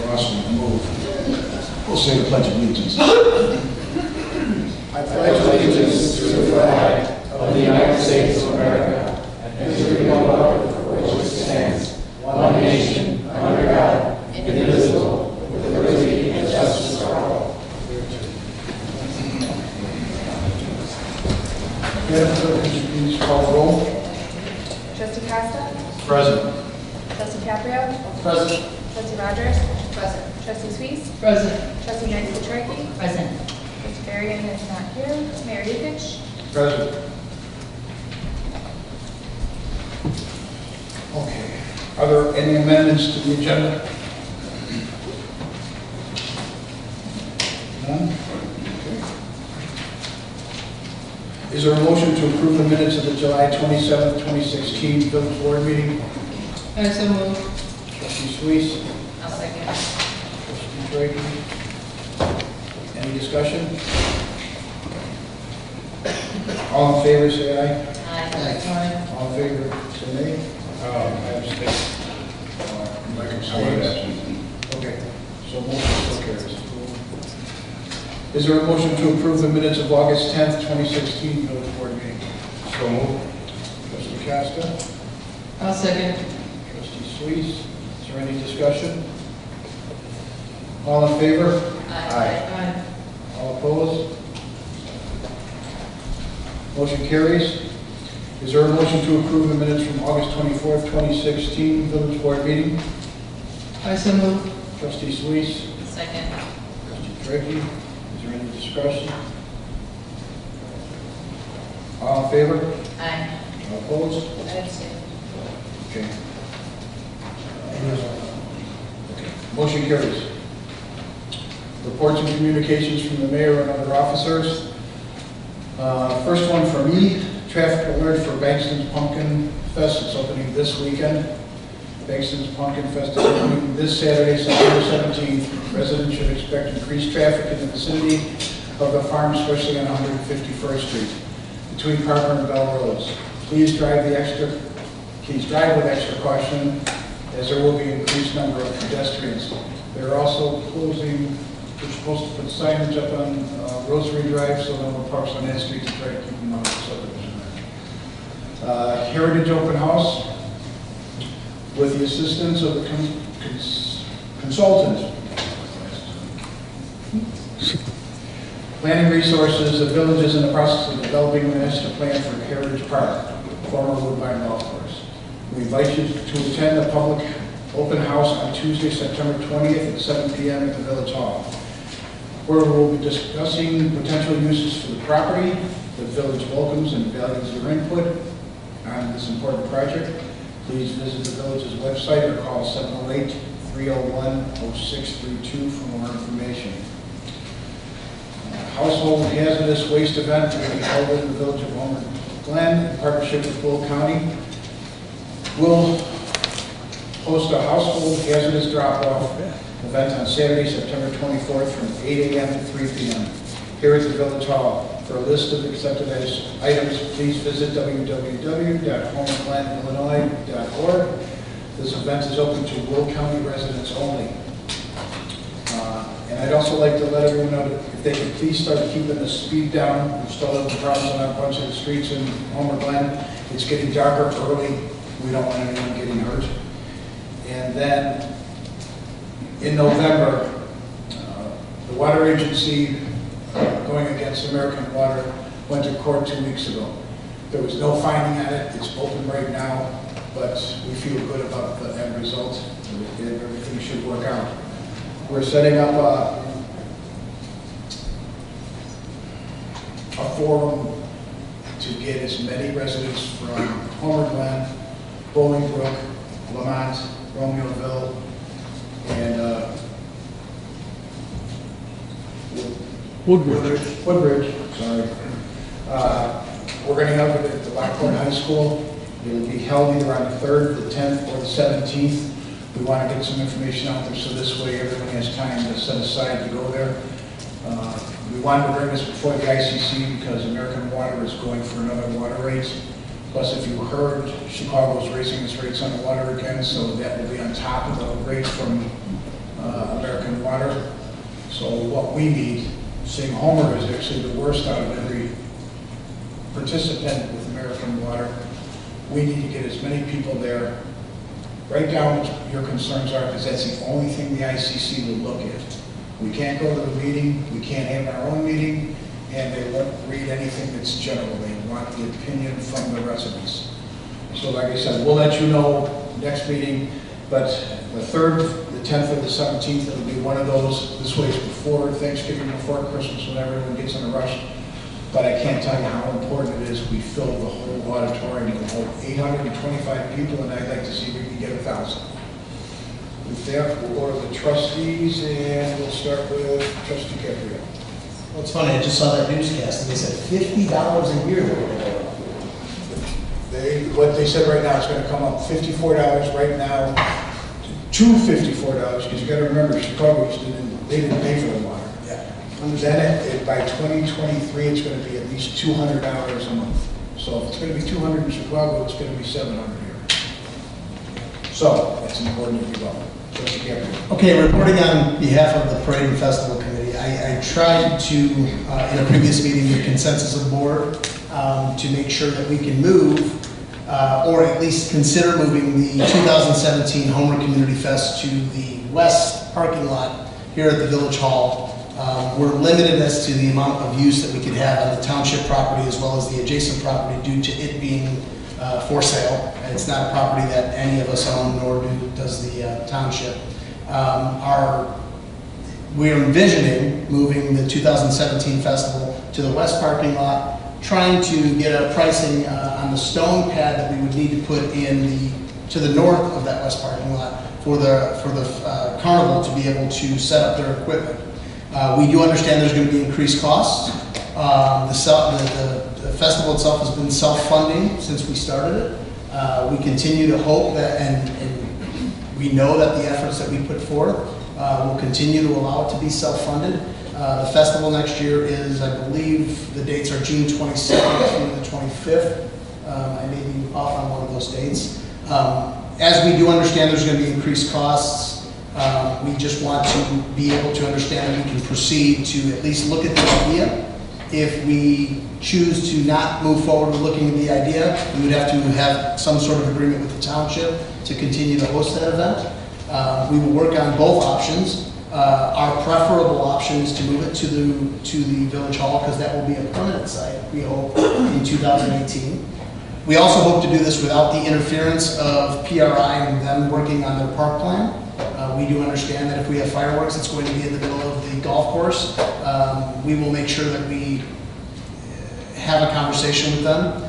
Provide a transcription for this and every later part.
Russell to move. We'll say the Pledge of Allegiance. I pledge allegiance to the flag of the United States of America and to the republic for which it stands, one nation, under God, indivisible, with liberty and justice for all. Madam Clerk, could you please call the roll? Trustee Costa? Present. Trustee Caprio? Present. Trustee Rogers? Present. Trustee Suisse? Present. Trustee Knight-Petrarchi? Present. Trustee Varian is not here. Mayor Yukich? Present. Okay. Are there any amendments to the agenda? None? Okay. Is there a motion to approve the minutes of the July 27th, 2016 Village Board meeting? I so move. Trustee Suisse? I'll second. Trustee Drake? Any discussion? All in favor, say aye. Aye. All in favor, say nay. I abstain. Mike abstains. Okay, so motion still carries. Is there a motion to approve the minutes of August 10th, 2016 Village Board meeting? So moved. Trustee Costa? I'll second. Trustee Suisse? Is there any discussion? All in favor? Aye. All opposed? Motion carries. Is there a motion to approve the minutes from August 24th, 2016 Village Board meeting? I so move. Trustee Suisse? Second. Trustee Drake? Is there any discussion? All in favor? Aye. All opposed? I abstain. Okay. Motion carries. Reports and communications from the mayor and other officers. First one for me, traffic alert for Bankston's Pumpkin Fest. It's opening this weekend. Bankston's Pumpkin Fest is opening this Saturday, September 17th. Residents should expect increased traffic in the vicinity of the farm, especially on 151st Street, between Parker and Bell Roads. Please drive with extra caution, as there will be an increased number of pedestrians. They're also closing. We're supposed to put signage up on Rosary Drive, so no more parks on that street to try to keep them out of the subdivision. Heritage Open House, with the assistance of the consultant. Planning Resources, the village is in the process of developing a master plan for Heritage Park, former Woodbine Golf Course. We invite you to attend the public open house on Tuesday, September 20th at 7 p.m. at the Village Hall, where we will be discussing potential uses for the property. The village welcomes and values your input on this important project. Please visit the village's website or call 708-301-0632 for more information. Household hazardous waste event will be held in the village of Glen in partnership with Bull County. We'll host a household hazardous drop-off event on Saturday, September 24th from 8 a.m. to 3 p.m. here at the Village Hall. For a list of accepted items, please visit www.homerglenillinois.org. This event is open to Will County residents only. And I'd also like to let everyone know that if they could please start keeping the speed down. We're still having problems on a bunch of the streets in Homer Glen. It's getting darker early. We don't want anyone getting hurt. And then in November, the water agency going against American Water went to court 2 weeks ago. There was no finding on it. It's open right now, but we feel good about the end result. Everything should work out. We're setting up a forum to get as many residents from Homer Glen, Bolingbrook, Lamont, Romeoville, and Woodbridge, sorry. We're going to have it at the Lockport High School. It will be held either on the 3rd, the 10th, or the 17th. We want to get some information out there so this way everyone has time to set aside to go there. We wanted to bring this before the ICC because American Water is going for another water rate. Plus, if you heard, Chicago is raising its rates on the water again, so that will be on top of the rates from American So what we need, seeing Homer is actually the worst out of every participant with American Water, we need to get as many people there. Write down what your concerns are, because that's the only thing the ICC will look at. We can't go to the meeting, we can't have our own meeting, and they won't read anything that's general. They want the opinion from the residents. So like I said, we'll let you know next meeting, but the 3rd, the 10th, or the 17th, it'll be one of those. This way it's before Thanksgiving, before Christmas, when everyone gets in a rush. But I can't tell you how important it is we fill the whole auditorium. We'll hold 825 people, and I'd like to see if we can get 1,000. With that, we'll go to the trustees, and we'll start with Trustee Caprio. Well, it's funny, I just saw that newscast, and they said $50 a year they were going to go up. What they said right now, it's going to come up $54 right now to $54, because you got to remember, Chicago they didn't pay for the water. Yeah. Then by 2023, it's going to be at least $200 a month. So if it's going to be $200 in Chicago, it's going to be $700 here. So that's important to know. Trustee Caprio. Okay, reporting on behalf of the Parade and Festival Committee, I tried to, in a previous meeting, the consensus of the board to make sure that we can move, or at least consider moving the 2017 Homer Community Fest to the west parking lot here at the Village Hall. We're limited as to the amount of use that we could have on the township property as well as the adjacent property due to it being for sale. And it's not a property that any of us own, nor does the township. We're envisioning moving the 2017 festival to the west parking lot, trying to get a pricing on the stone pad that we would need to put in to the north of that west parking lot for the carnival to be able to set up their equipment. We do understand there's going to be increased costs. The festival itself has been self-funding since we started it. We continue to hope that, and we know that the efforts that we put forth will continue to allow it to be self-funded. The festival next year is, I believe, the dates are June 22nd through the 25th. I may be off on one of those dates. As we do understand there's going to be increased costs, we just want to be able to understand that we can proceed to at least look at the idea. If we choose to not move forward with looking at the idea, we would have to have some sort of agreement with the township to continue to host that event. We will work on both options. Our preferable option is to move it to the Village Hall, because that will be a permanent site, we hope, in 2018. We also hope to do this without the interference of PRI and them working on their park plan. We do understand that if we have fireworks, it's going to be in the middle of the golf course. We will make sure that we have a conversation with them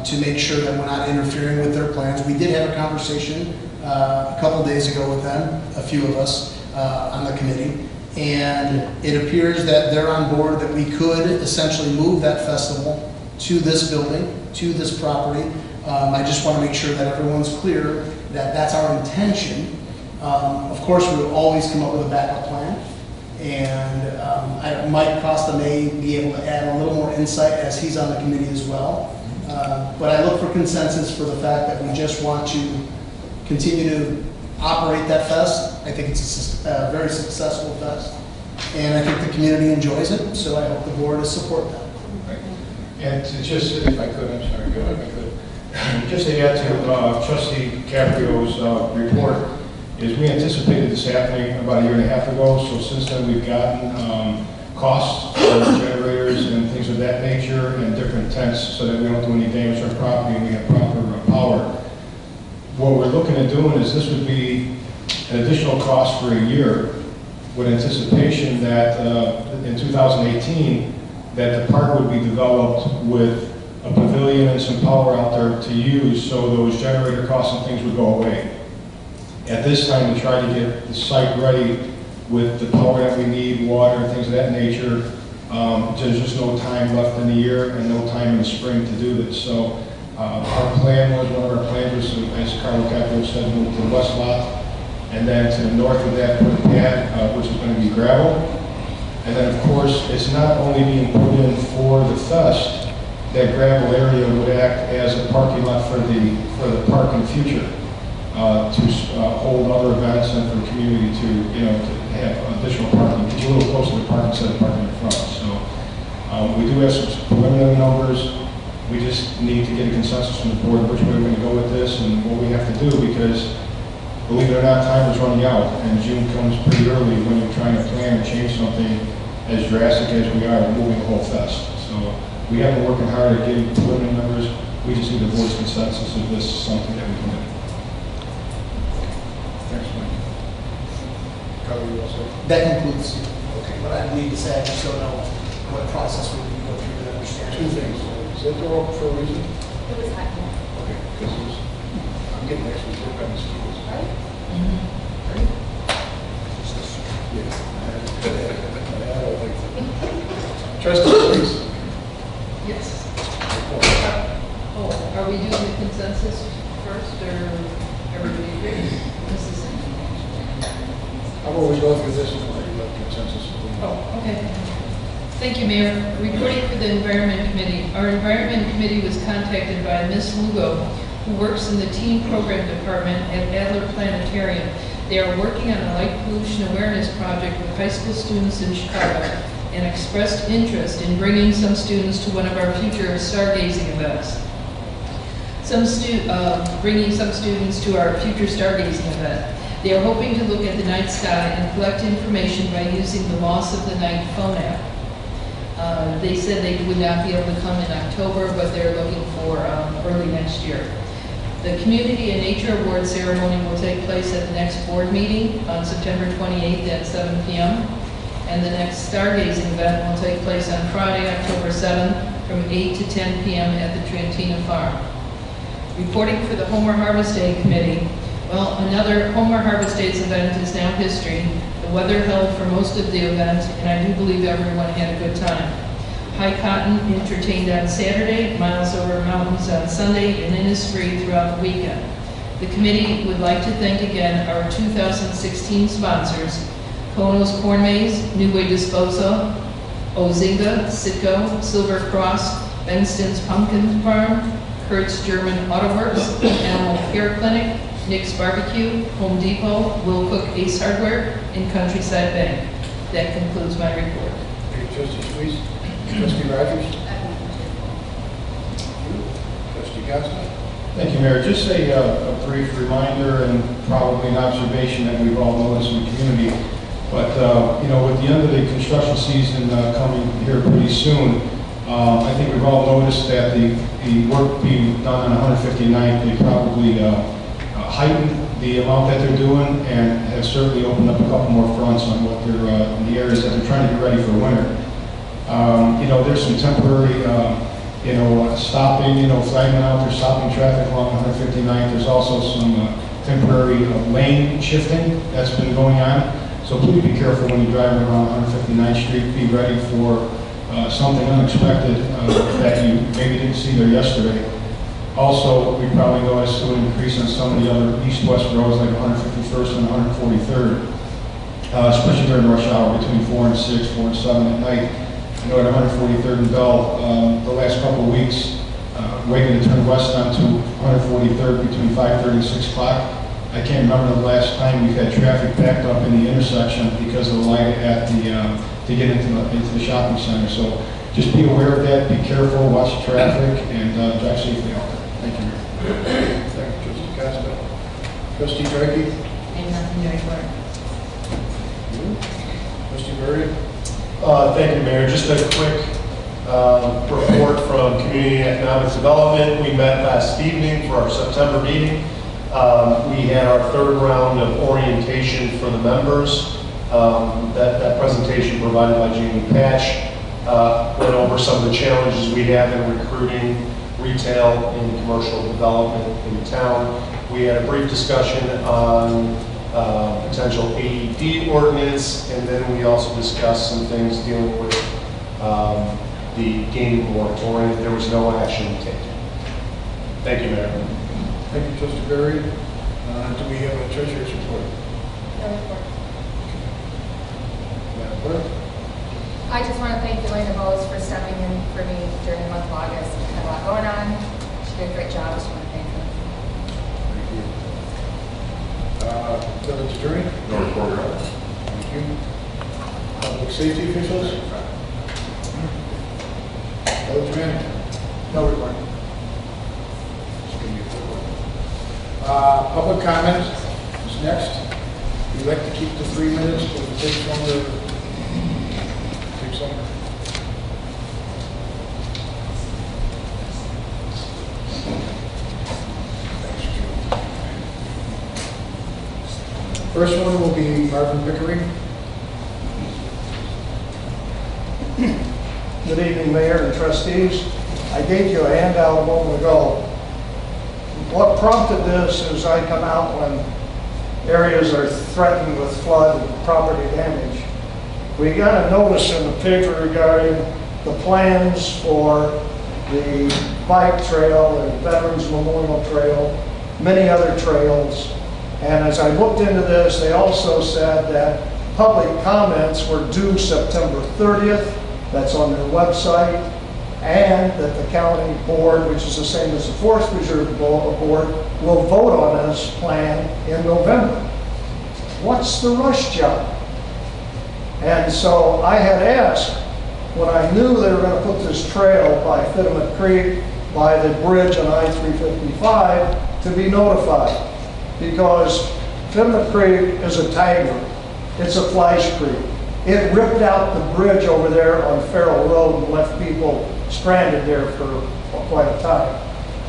to make sure that we're not interfering with their plans. We did have a conversation a couple days ago with them, a few of us on the committee, and it appears that they're on board that we could essentially move that festival to this building, to this property. I just want to make sure that everyone's clear that that's our intention. Of course, we will always come up with a backup plan, and Mike Costa may be able to add a little more insight as he's on the committee as well. But I look for consensus for the fact that we just want to continue to operate that fest. I think it's a very successful fest, and I think the community enjoys it, so I hope the board will support that. And to just, if I could, I'm sorry, Bill, if I could, just to add to Trustee Caprio's report, is we anticipated this happening about a year and a half ago, so since then we've gotten costs for generators and things of that nature and different tents so that we don't do any damage to our property and we have proper power. What we're looking at doing is this would be an additional cost for a year with anticipation that in 2018 that the park would be developed with a pavilion and some power out there to use, so those generator costs and things would go away. At this time, we try to get the site ready with the power that we need, water, and things of that nature. There's just no time left in the year and no time in the spring to do this. So our plan was, one of our plans was, as Carlo Caprio said, move to the west lot, and then to the north of that, put a pad, which is going to be gravel. And then, of course, it's not only being put in for the fest, that gravel area would act as a parking lot for the park in the future. To hold other events and for the community to, to have additional parking. It's a little instead of parking in front. So we do have some preliminary numbers. We just need to get a consensus from the board which way we're going to go with this and what we have to do, because believe it or not, time is running out, and June comes pretty early when you're trying to plan or change something as drastic as we are moving the whole fest. So we have been working hard at getting preliminary numbers. We just need the board's consensus if this is something that we can do. Thanks, Mike. Carly, you also? That concludes what I need to say. I just don't know what process we need to go through to understand. Two things. Is that door open for a reason? It was hot. Okay, because I'm getting actually work on this. Right? Trustees, please. Yes. Oh, are we doing the consensus first, or everybody agrees? This is, How about we go through this and let consensus? oh, okay. Thank you, Mayor. Reporting for the Environment Committee. Our Environment Committee was contacted by Ms. Lugo, who works in the Teen Program Department at Adler Planetarium. They are working on a light pollution awareness project with high school students in Chicago and expressed interest in bringing some students to one of our future stargazing events. Bringing some students to our future stargazing event. They are hoping to look at the night sky and collect information by using the Loss of the Night phone app. They said they would not be able to come in October, but they're looking for early next year. The Community and Nature Award ceremony will take place at the next board meeting on September 28th at 7 p.m. And the next stargazing event will take place on Friday, October 7th from 8 to 10 p.m. at the Trantina Farm. Reporting for the Homer Harvest Day Committee. Well, another Homer Harvest Days event is now history. The weather held for most of the event, and I do believe everyone had a good time. High Cotton entertained on Saturday, Miles Over Mountains on Sunday, and Innisfree throughout the weekend. The committee would like to thank again our 2016 sponsors, Kono's Corn Maze, New Way Disposal, Ozinga, Sitco, Silver Cross, Benston's Pumpkin Farm, Kurt's German Auto Works, Animal Care Clinic, Nick's Barbecue, Home Depot, Will Cook Ace Hardware, and Countryside Bank. That concludes my report. Okay, Trustee Sweet. Trustee Rogers. Trustee Costa. Thank you, Mayor. Just a brief reminder and probably an observation that we've all noticed in the community. But, with the end of the construction season coming here pretty soon, I think we've all noticed that the work being done on 159th, they probably heightened the amount that they're doing and have certainly opened up a couple more fronts on what they're, in the areas that they're trying to get ready for winter. There's some temporary, stopping, flagging out, there's stopping traffic along 159th. There's also some temporary lane shifting that's been going on. So please be careful when you're driving around 159th Street. Be ready for something unexpected that you maybe didn't see there yesterday. Also, we probably noticed an increase on some of the other east-west roads like 151st and 143rd, especially during rush hour between 4 and 6, 4 and 7 at night. I know at 143rd and Bell, the last couple of weeks, waiting to turn west onto 143rd between 5:30 and 6 o'clock. I can't remember the last time we've had traffic backed up in the intersection because of the light at the to get into the shopping center. So just be aware of that, be careful, watch the traffic, and drive safely out there. Thank you, Mayor. Thank you, Trustee Costa. Trustee Draghi. I have nothing to report. Trustee Berry. Thank you, Mayor. Just a quick report from Community and Economic Development. We met last evening for our September meeting. We had our third round of orientation for the members. That presentation provided by Jamie Patch went over some of the challenges we have in recruiting retail and commercial development in town. We had a brief discussion on potential AED ordinance, and then we also discussed some things dealing with the gaming moratorium. There was no action taken. Thank you, Mayor. Thank you, Trustee Berry. Do we have a treasurer's report? No report. Madam Clerk? I just want to thank Elena Bowes for stepping in for me during the month of August. I had a lot going on. She did a great job. I just want to thank her. Thank you. Village Attorney? No report. Thank you. Public safety officials? Village manager? No report. Public comment is next. We'd like to keep the 3 minutes, but it takes longer. Takes longer. First one will be Marvin Pickering. Good evening, Mayor and trustees. I gave you a handout a moment ago. What prompted this is I come out when areas are threatened with flood and property damage. We got a notice in the paper regarding the plans for the bike trail and Veterans Memorial Trail, many other trails. And as I looked into this, they also said that public comments were due September 30th. That's on their website. And that the county board, which is the same as the Forest Preserve Board, will vote on this plan in November. What's the rush job? And so I had asked, when I knew they were going to put this trail by Fittimet Creek, by the bridge on I-355, to be notified. Because Fittimet Creek is a tiger. It's a flash creek. It ripped out the bridge over there on Farrell Road and left people stranded there for quite a time.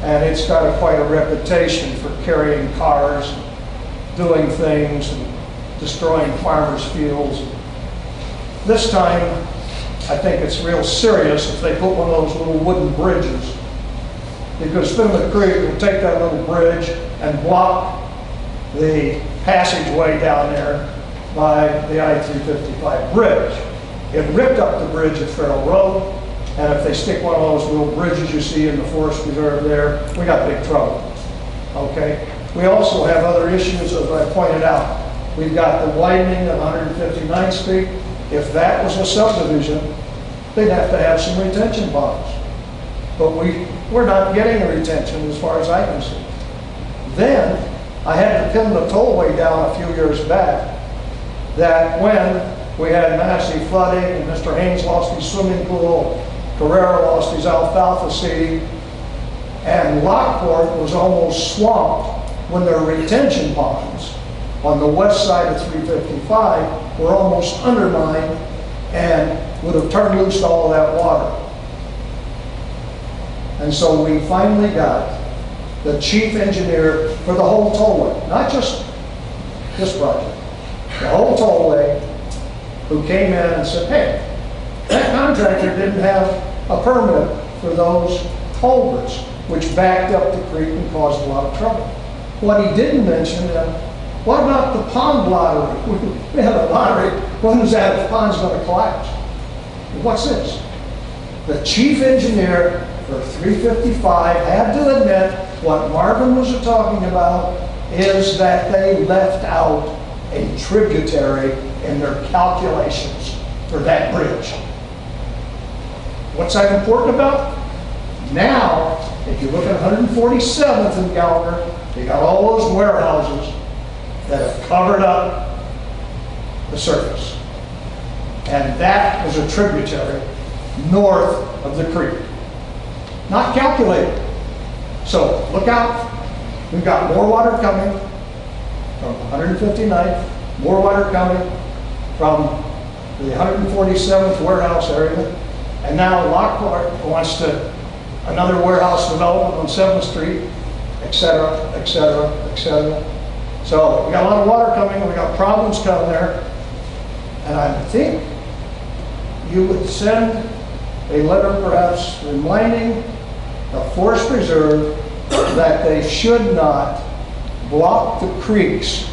And it's got quite a reputation for carrying cars, doing things, and destroying farmers' fields. This time, I think it's real serious if they put one of those little wooden bridges. Because Fittimet Creek will take that little bridge and block the passageway down there by the I-355 bridge. It ripped up the bridge at Farrell Road, and if they stick one of those little bridges you see in the Forest Preserve there, we got big trouble, okay? We also have other issues, as I pointed out. We've got the widening of 159th Street. If that was a subdivision, they'd have to have some retention bonds. But we're not getting a retention as far as I can see. Then, I had to pin the tollway down a few years back, that when we had massive flooding and Mr. Haynes lost his swimming pool, Carrera lost his alfalfa seed, and Lockport was almost swamped when their retention ponds on the west side of 355 were almost undermined and would have turned loose all of that water. And so we finally got the chief engineer for the whole tollway, not just this project, the whole tollway, who came in and said, hey, that contractor didn't have a permit for those culverts, which backed up the creek and caused a lot of trouble. What he didn't mention is, what about the pond lottery? We had a lottery. When is that pond's going to collapse? What's this? The chief engineer for 355 had to admit what Marvin was talking about is that they left out a tributary in their calculations for that bridge. What's that important about? Now, if you look at 147th and Gallagher, you got all those warehouses that have covered up the surface. And that was a tributary north of the creek. Not calculated. So look out. We've got more water coming from 159th, more water coming from the 147th warehouse area, and now Lockport wants another warehouse development on 7th Street, et cetera, et cetera, et cetera. So we got a lot of water coming, we got problems coming there, and I think you would send a letter perhaps reminding the Forest Preserve that they should not block the creeks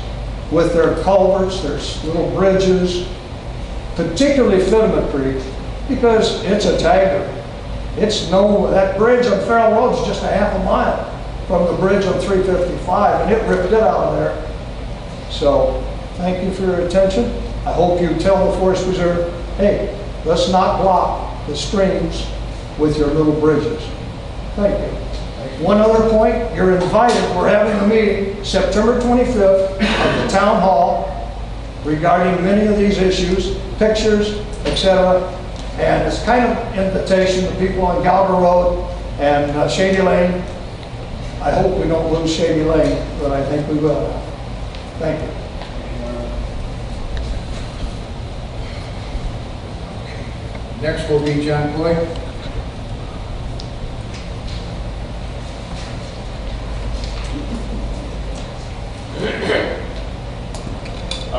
with their culverts, their little bridges, particularly Fittimet Creek, because it's a tiger. That bridge on Farrell Road is just a half a mile from the bridge on 355, and it ripped it out of there. So, thank you for your attention. I hope you tell the Forest Preserve, hey, let's not block the streams with your little bridges. Thank you. One other point, you're invited, we're having a meeting September 25th at the Town Hall regarding many of these issues, pictures, etc. And it's kind of invitation to people on Galver Road and Shady Lane. I hope we don't lose Shady Lane, but I think we will. Thank you. Next will be John Boyd. I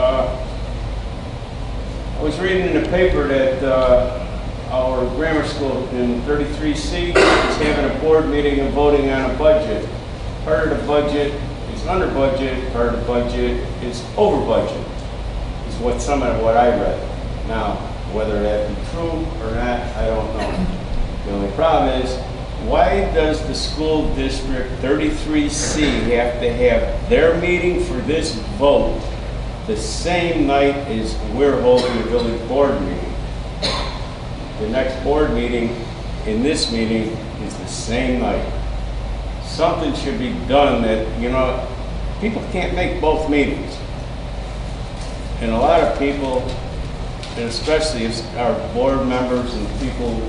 was reading in the paper that our grammar school in 33C is having a board meeting and voting on a budget. Part of the budget is under budget, part of the budget is over budget, is what some of what I read. Now, whether that be true or not, I don't know. The only problem is, why does the school district 33C have to have their meeting for this vote the same night as we're holding the village board meeting? The next board meeting and this meeting is the same night. Something should be done that, you know, people can't make both meetings. And a lot of people, and especially as our board members and people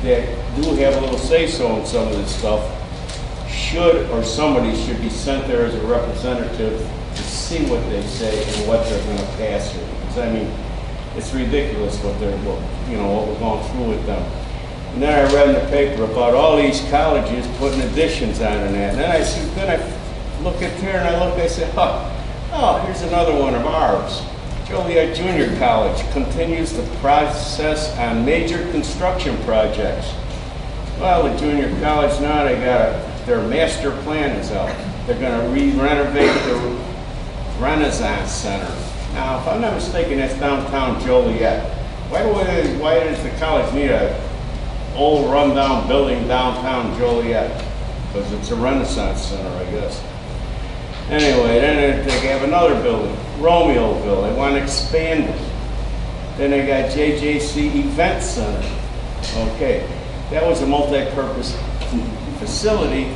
that do have a little say-so in some of this stuff, should, or somebody should be sent there as a representative to see what they say and what they're going to pass here. Because I mean, it's ridiculous what they're, you know, what we're going through with them. And then I read in the paper about all these colleges putting additions on and that. And then I see, then I look at there and I said, oh, here's another one of ours. Joliet Junior College continues the process on major construction projects. Well, the junior college now, they got their master plan is out. They're going to re-renovate the Renaissance Center. Now, if I'm not mistaken, that's downtown Joliet. Why does the college need a old rundown building downtown Joliet? Because it's a Renaissance Center, I guess. Anyway, then they have another building, Romeoville. They want to expand it. Then they got JJC Event Center. Okay, that was a multi-purpose facility,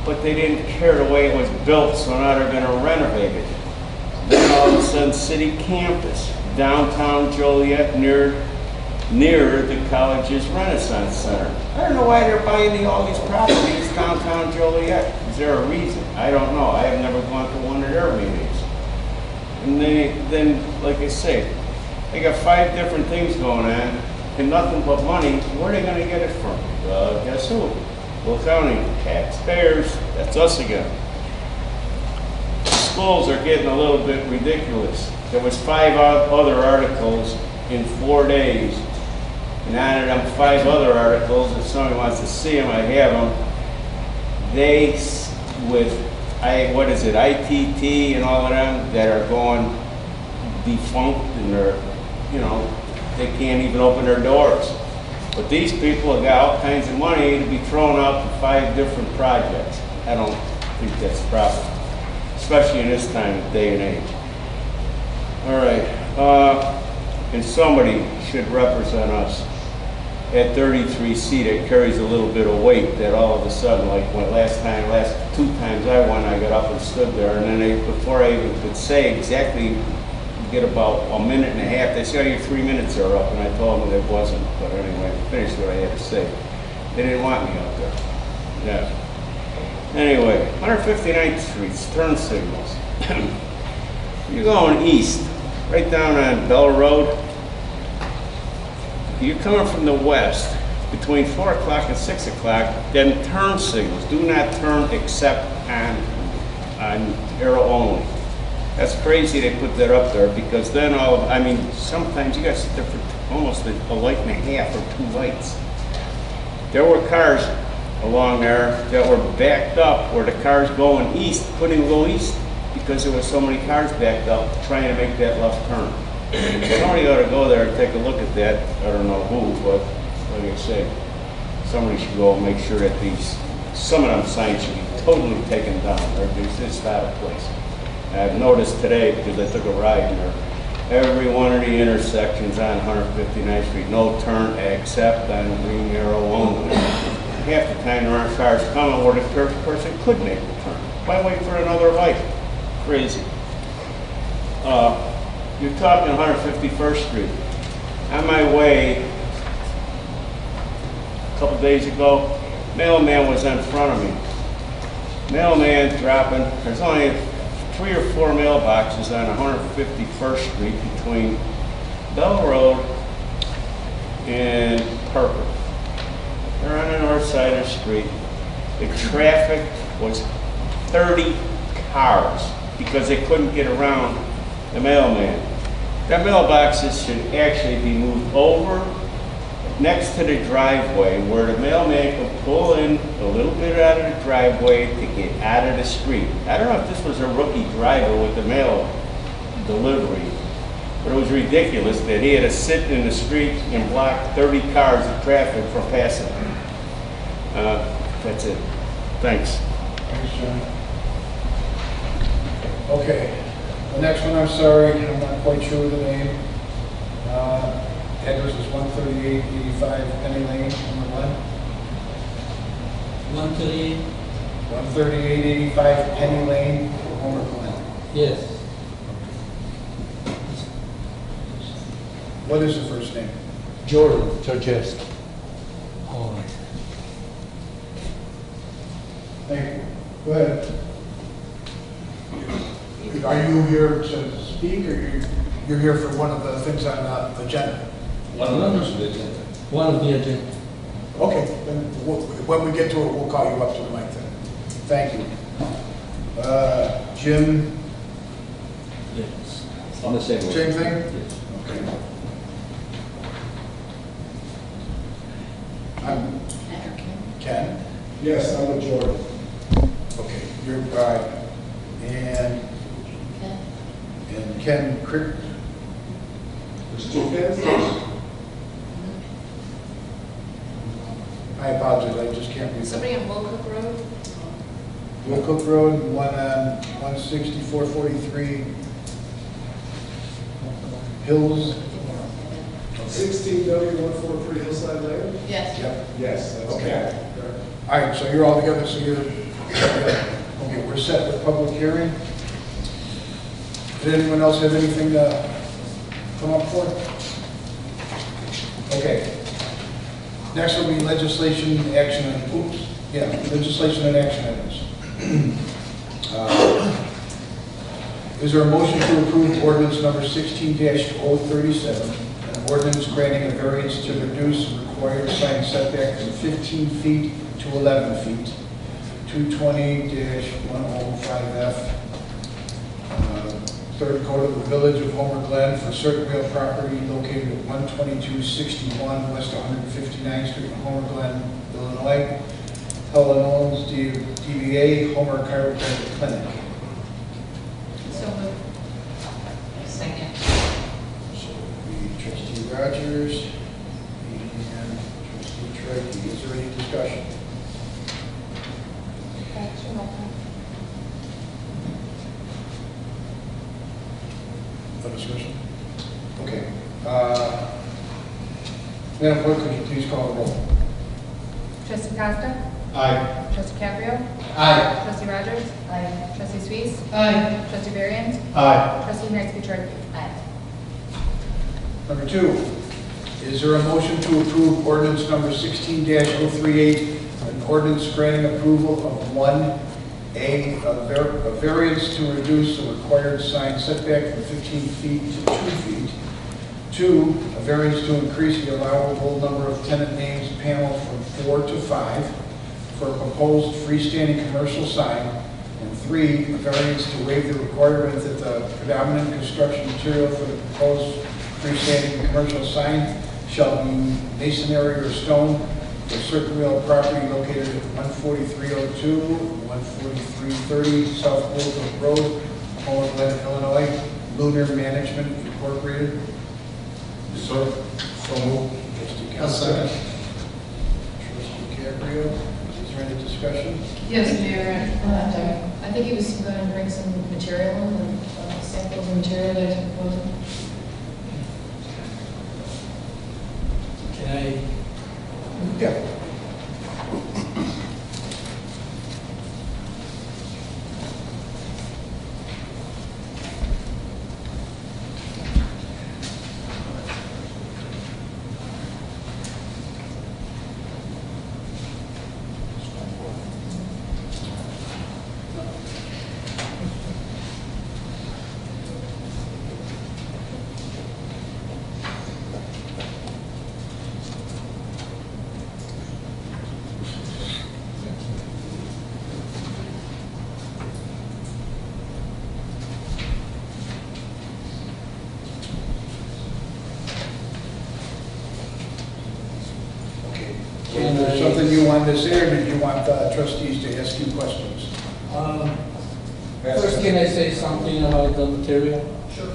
but they didn't care the way it was built, so now they're going to renovate it. Then all of a sudden, City Campus, downtown Joliet, near the college's Renaissance Center. I don't know why they're buying all these properties downtown Joliet. Is there a reason? I don't know. I have never gone to one of their meetings. And then, like I say, they got 5 different things going on and nothing but money. Where are they going to get it from? Guess who? Will County taxpayers. That's us again. Schools are getting a little bit ridiculous. There was 5 other articles in 4 days. And out of them 5 other articles, if somebody wants to see them, I have them. They, with, what is it, ITT and all of them that are going defunct and they're, you know, they can't even open their doors. But these people have got all kinds of money to be thrown out to 5 different projects. I don't think that's proper, especially in this time of day and age. All right, and somebody should represent us at 33C that carries a little bit of weight that all of a sudden, like when last 2 times I won, I got up and stood there, and then before I even could say exactly, get about a minute and a half, they said, oh, your 3 minutes are up, and I told them that it wasn't, but anyway, I finished what I had to say. They didn't want me up there. Yeah. Anyway, 159th Street, turn signals. You're going east, right down on Bell Road. You're coming from the west, between 4 o'clock and 6 o'clock, then turn signals. Do not turn except on arrow only. That's crazy they put that up there, because then sometimes you got different, almost a light and a half or 2 lights. There were cars along there that were backed up where the cars going east couldn't go east because there were so many cars backed up trying to make that left turn. Somebody ought to go there and take a look at that. I don't know who, but like I say, somebody should go and make sure that some of them signs should be totally taken down. They're just out of place. I've noticed today, because I took a ride there, every one of the intersections on 159th Street, no turn except on green arrow only. Half the time there aren't cars coming where the person could make the turn. Why wait for another light? Crazy. you're talking 151st Street. On my way, a couple days ago, mailman was in front of me. Mailman dropping, there's only 3 or 4 mailboxes on 151st Street between Bell Road and Parker. They're on the north side of the street. The traffic was 30 cars because they couldn't get around the mailman. The mailboxes should actually be moved over next to the driveway where the mailman could pull in a little bit out of the driveway to get out of the street. I don't know if this was a rookie driver with the mail delivery, but it was ridiculous that he had to sit in the street and block 30 cars of traffic from passing. That's it. Thanks. Thanks, John. Okay, the next one, I'm sorry, I'm not quite sure of the name. Address is 13885 Penny Lane, number 1. 138? 13885 Penny Lane, Homer Glen. Yes. What is the first name? Jordan. Georges. All right. Thank you. Go ahead. Are you here to speak, or you're here for one of the things on the agenda? One of the agenda. Okay, then when we get to it, we'll call you up to the mic then. Thank you. Jim, Yes. On the same way. same thing? Yes. Okay. I'm Ken. Yes, I'm with Jordan. Okay, you're right. And Ken Crick. There's 2 Kens? I apologize, I just can't read that. Somebody on Wilcook Road? Wilcook Road, one on 16443 Hills. 16W143 Hillside Lane? Yes. Yep. Yes, that's Okay. correct. All right, so you're all together, so you're, okay, we're set with public hearing. Did anyone else have anything to come up for? Okay. Next will be legislation, action, and, legislation and action items. Is there a motion to approve ordinance number 16-037, an ordinance granting a variance to reduce the required sign setback from 15 feet to 11 feet, 220-105F, Third Code of the Village of Homer Glen for certain real property located at 12261 West 159th Street in Homer Glen, Illinois. Helen Owens, DBA, Homer Chiropractic Clinic. So moved. Second. So it would be Trustee Rogers and Trustee Trichy. Is there any discussion? No discussion? Okay. Madam Clerk, could you please call the roll? Trustee Costa? Aye. Trustee Caprio? Aye. Trustee Rogers? Aye. Trustee Suisse? Aye. Trustee Varian? Aye. Trustee Metzger? Aye. Number 2, is there a motion to approve ordinance number 16-038, an ordinance granting approval of 1A, a variance to reduce the required sign setback from 15 feet to 2 feet. 2, a variance to increase the allowable number of tenant names panel from 4 to 5 for a proposed freestanding commercial sign. And 3, a variance to waive the requirement that the predominant construction material for the proposed freestanding commercial sign shall be masonry or stone for certain real property located at 14302, 14330 South Wilcook Road, Homer Glen, Illinois. Lunar Management Incorporated. So moved. Trustee I'll Costa. second. Trustee Caprio. Is there any discussion? Yes, Mayor. I think he was going to bring some material, samples of material that he's proposing. Can I? Yeah. Is there something you wanted to say, or did you want the trustees to ask you questions? First, can I say something about the material? Sure.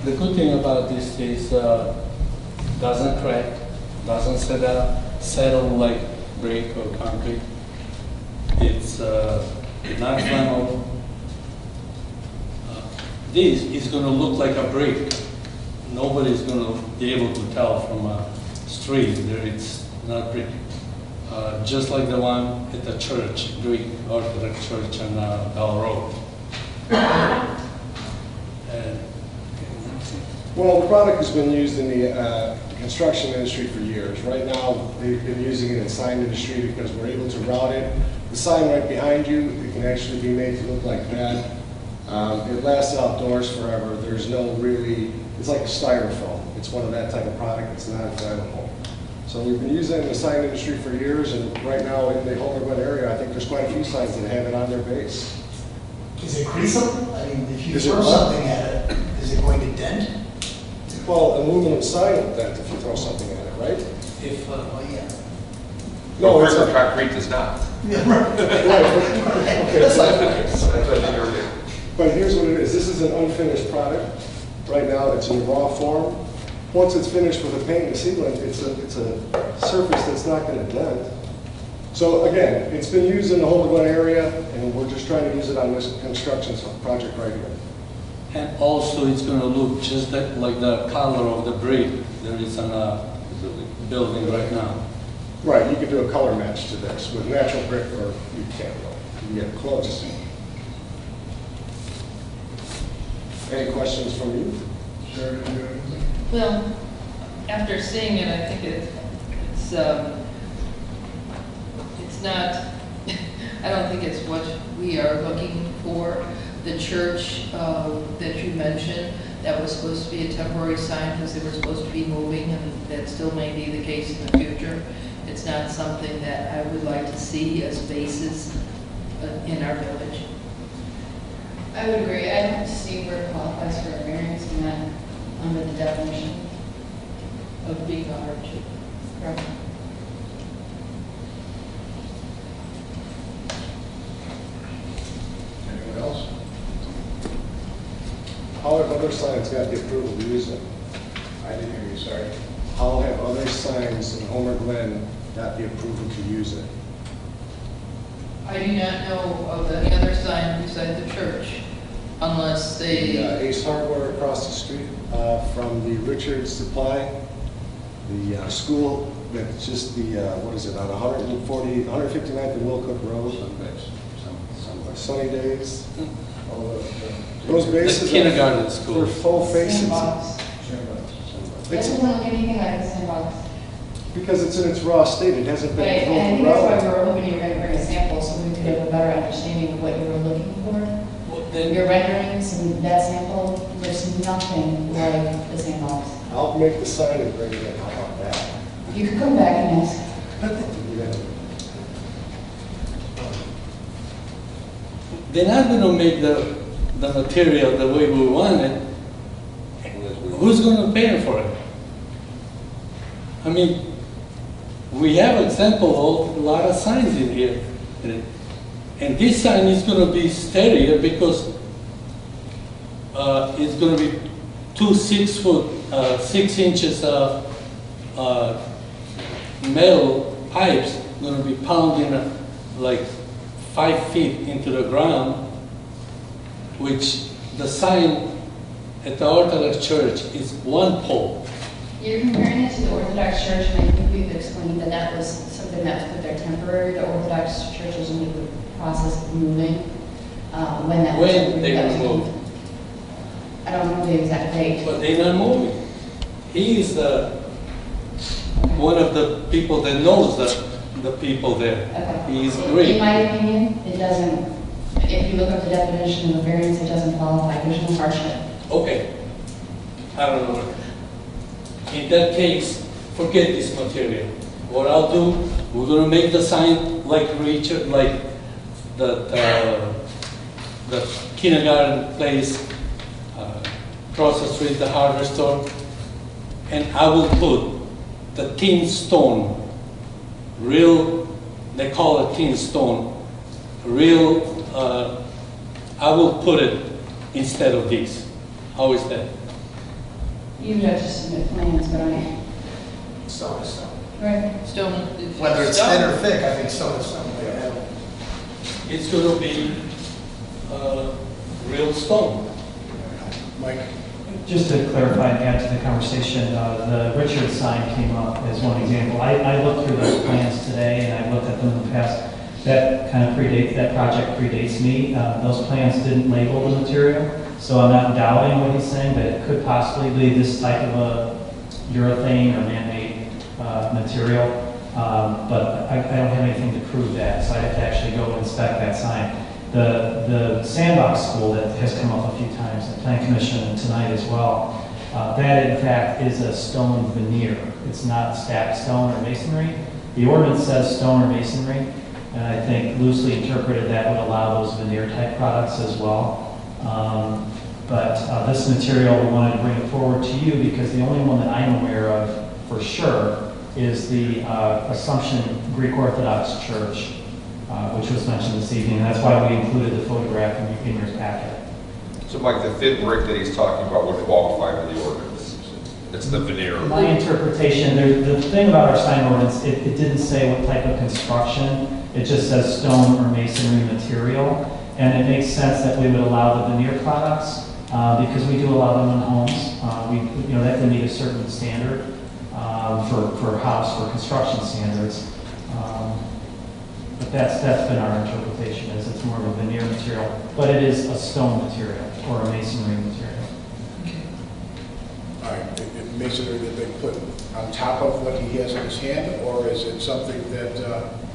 The good thing about this is doesn't crack, doesn't settle like brick or concrete. It's not flammable. This is going to look like a brick. Nobody's going to be able to tell from a street that it's not brick. Just like the one at the church, Greek Orthodox Church on Bell Road. Well, the product has been used in the construction industry for years. Right now, they've been using it in the sign industry because we're able to route it. The sign right behind you, it can actually be made to look like that. It lasts outdoors forever. There's no really, it's like styrofoam. It's one of that type of product. It's not flammable. So we've been using it in the sign industry for years, and right now in the Homer Glen area, I think there's quite a few signs that have it on their base. Is it greasable? I mean, if you Is it throw what? something at it, is it going to dent? Well, aluminum sign will dent if you throw something at it, right? If, well, yeah. No, it's Regular a, concrete does not. Yeah, right. okay, That's like, That's what I think you're doing. but here's what it is. This is an unfinished product. Right now, it's in raw form. Once it's finished with a paint and sealant, it's a surface that's not going to dent. So again, it's been used in the Homer Glen area, and we're just trying to use it on this construction project right here. And also it's going to look just like the color of the brick there is on a building right now. Right, you could do a color match to this with natural brick, or you can't really. You get close. Any questions from you? Sure. Well, after seeing it, I think it's not, I don't think it's what we are looking for. The church that you mentioned, that was supposed to be a temporary sign because they were supposed to be moving, and that still may be the case in the future. It's not something that I would like to see as bases in our village. I would agree. I'd have to see where it qualifies for a variance and not under the definition. Of being a hardship. Correct. Anyone else? How have other signs got the approval to use it? I didn't hear you, sorry. How have other signs in Homer Glen got the approval to use it? I do not know of any other sign beside the church, unless they... The Ace Hardware across the street from the Richards Supply, the school that's just the, what is it, on 159th and Wilcook Road, Sunny Days. Those bases, The kindergarten school. they're full faces. Sandbox. It It's doesn't look anything like a sandbox. because it's in its raw state. It hasn't Right, been and I think proven that's why we well. were hoping you were going to bring a sample so we could have a better understanding of what you were looking for. Well, then- Your renderings and that sample looks nothing like the sandbox. I'll make the sign and bring it in. How about that? You could come back and ask. Yeah. They're not going to make the material the way we want it. Who's going to pay for it? I mean, we have example of a lot of signs in here. And this sign is going to be steadier because it's going to be 2 6-foot, 6 inches of metal pipes going to be pounding like 5 feet into the ground, which the sign at the Orthodox Church is 1 pole. You're comparing it to the Orthodox Church, and I think we've explained that that was something that was put there temporary. The Orthodox Church was in the process of moving when that was. When they that will was move. I don't know the exact date. But they're not moving. He is one of the people that knows the people there. Okay. He is In great. my opinion, it doesn't, if you look up the definition of the variance, it doesn't qualify. There's no hardship. Okay. I don't know. In that case, forget this material. What I'll do, we're going to make the sign like Richard, like the kindergarten place, across the street, the hardware store, and I will put the thin stone real, they call it thin stone, real, I will put it instead of this. How is that? You would have to submit plans, but I, Stone is stone. right, Stone. Whether it's thin or thick, I think stone is stone. It's going to be real stone. Mike? Just to clarify and add to the conversation, the Richard sign came up as one example. I looked through those plans today and I've looked at them in the past. That kind of predates, that project predates me. Those plans didn't label the material, so I'm not doubting what he's saying, but it could possibly be this type of a urethane or man-made material. But I don't have anything to prove that, so I'd have to actually go inspect that sign. The sandbox school that has come up a few times, the Plan Commission tonight as well, that in fact is a stone veneer. It's not stacked stone or masonry. The ordinance says stone or masonry, and I think loosely interpreted that would allow those veneer type products as well. But this material, we wanted to bring it forward to you because the only one that I'm aware of for sure is the Assumption Greek Orthodox Church, which was mentioned this evening. And that's why we included the photograph in your packet. So Mike, the thin brick that he's talking about would qualify for the ordinance. It's the veneer. My interpretation, the thing about our sign ordinance, it didn't say what type of construction. It just says stone or masonry material. And it makes sense that we would allow the veneer products because we do allow them in homes. You know, that can meet a certain standard for house, for construction standards. But that's been our interpretation, is it's more of a veneer material, but it is a stone material or a masonry material. All right, masonry that they put on top of what he has in his hand, or is it something that,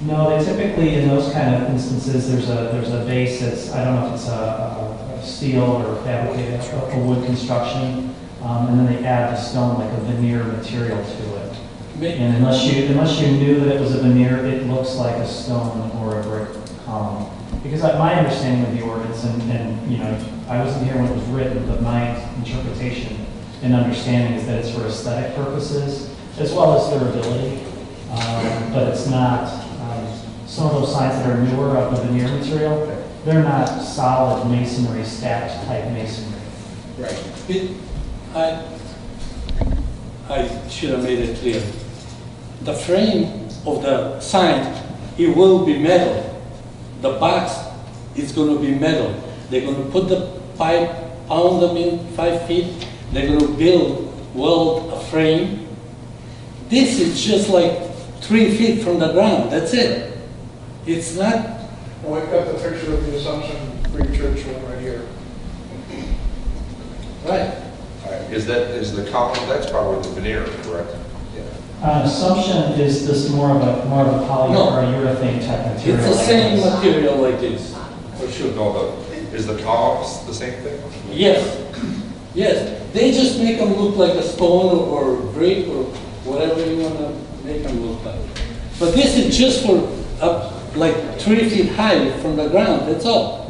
No, they typically, in those kind of instances, there's a base that's, I don't know if it's a steel or fabricated, a wood construction, and then they add the stone like a veneer material to it. And unless you knew that it was a veneer, it looks like a stone or a brick column. Because my understanding of the ordinance, and you know, I wasn't here when it was written, but my interpretation and understanding is that it's for aesthetic purposes as well as durability. But it's not. Some of those signs that are newer of the veneer material, they're not solid masonry, stacked type masonry. right? I should have made it clear. The frame of the sign, it will be metal. The box is going to be metal. They're going to put the pipe, pound them in 5 feet. They're going to weld a frame. This is just like 3 feet from the ground. That's it. It's not. Well, we've got the picture of the Assumption Greek Church one right here. Right. Is the column, that's probably the veneer, correct? Assumption is this more of a poly or a urethane type material. It's the same material like this, for sure. No, is the columns the same thing? Yes. Yes. They just make them look like a stone or brick or whatever you want to make them look like. But this is just for up like 3 feet high from the ground. That's all.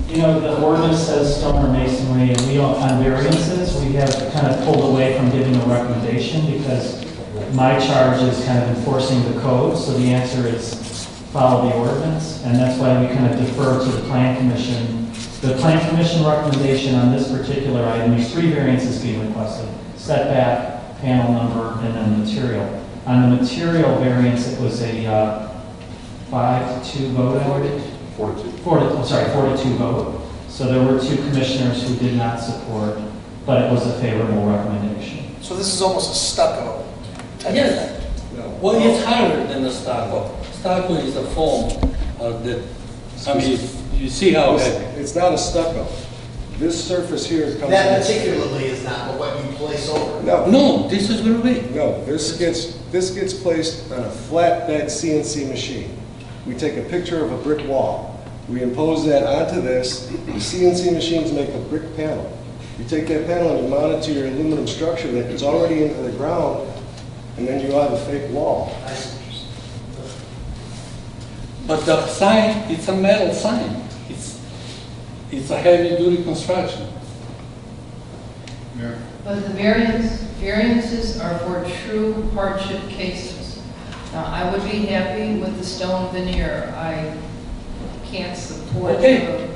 You know, the ordinance says stone or masonry, and we don't, on variances, we have kind of pulled away from giving a recommendation because my charge is kind of enforcing the code, so the answer is follow the ordinance, and that's why we kind of defer to the Plan Commission. The Plan Commission recommendation on this particular item, there's 3 variances being requested: setback, panel number, and then material. On the material variance, it was a 5-2 vote, I would. 42 vote. So there were 2 commissioners who did not support, but it was a favorable recommendation. So this is almost a stucco type of Yes. thing. Well, it's harder than the stucco. Stucco is a foam that, I mean, you see how It's not a stucco. This surface here comes. That particularly is not, but what you place over. No, this is going to be. No, this gets placed on a flatbed CNC machine. We take a picture of a brick wall. We impose that onto this. The CNC machines make a brick panel. You take that panel and you mount it to your aluminum structure that is already into the ground, and then you have a fake wall. But the sign, it's a metal sign. It's a heavy-duty construction. Mayor? But the variances are for true hardship cases. Now, I would be happy with the stone veneer. I can't support. Okay.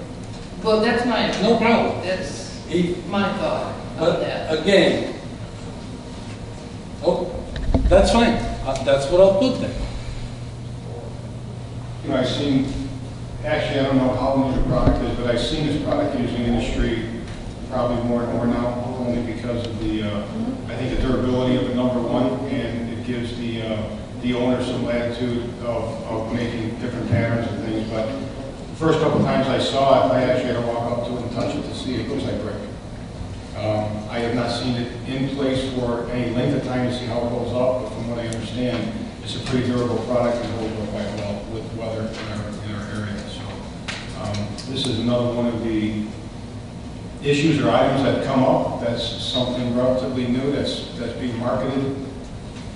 Well, that's my. No problem. That's If, my thought of that. again, oh, that's fine. That's what I'll put there. You know, I've seen, actually, I don't know how new the product is, but I've seen this product used in the industry probably more and more now, only because of the, I think the durability of it, number one, and it gives the owner some latitude of making different patterns and things, but the first couple times I saw it, I actually had to walk up to it and touch it to see it. It looks like brick. I have not seen it in place for any length of time to see how it holds up, but from what I understand, it's a pretty durable product and holds up quite well with weather in our area. So this is another one of the issues or items that come up. That's something relatively new that's being marketed.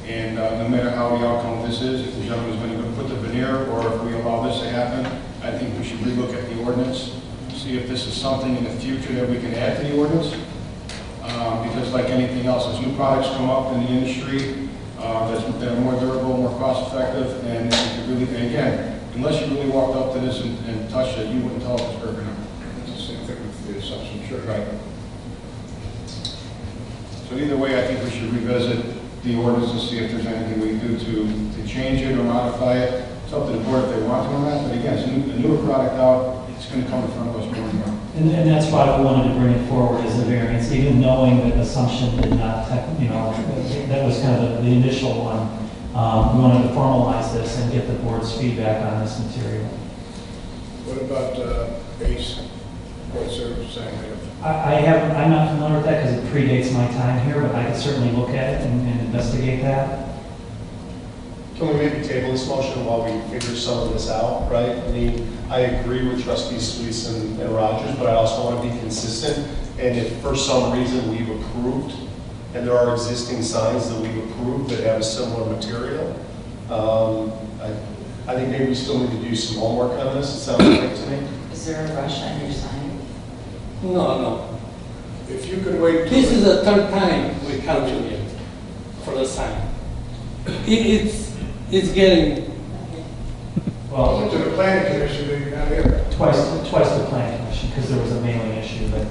And no matter how the outcome of this is, if the gentleman is going to put the veneer or if we allow this to happen, I think we should relook at the ordinance, see if this is something in the future that we can add to the ordinance. Because like anything else, as new products come up in the industry that are more durable, more cost effective, and really, and again, unless you really walked up to this and touched it, you wouldn't tell if it's brick or not. It's the same thing with the substance, sure. Right. So either way, I think we should revisit the ordinance and see if there's anything we can do to change it or modify it. It's up to the board if they want to or not, but again, it's a newer product out, it's going to come in front of us more and more. And that's why we wanted to bring it forward as a variance, even knowing that assumption did not, that was kind of the initial one. We wanted to formalize this and get the board's feedback on this material. What about ACE, road service sign? I'm not familiar with that because it predates my time here, but I could certainly look at it and investigate that. Can we maybe table this motion while we figure some of this out, right? I mean, I agree with Trustees Sweets and Rogers, but I also want to be consistent. And if for some reason we've approved, and there are existing signs that we've approved that have a similar material, I think maybe we still need to do some homework on this, it sounds like to me. Is there a rush on your sign? No. If you could wait. This is the third time we come to you for the sign. It's getting, Well, To the planning commission, but you're not here. twice the planning commission because there was a mailing issue, but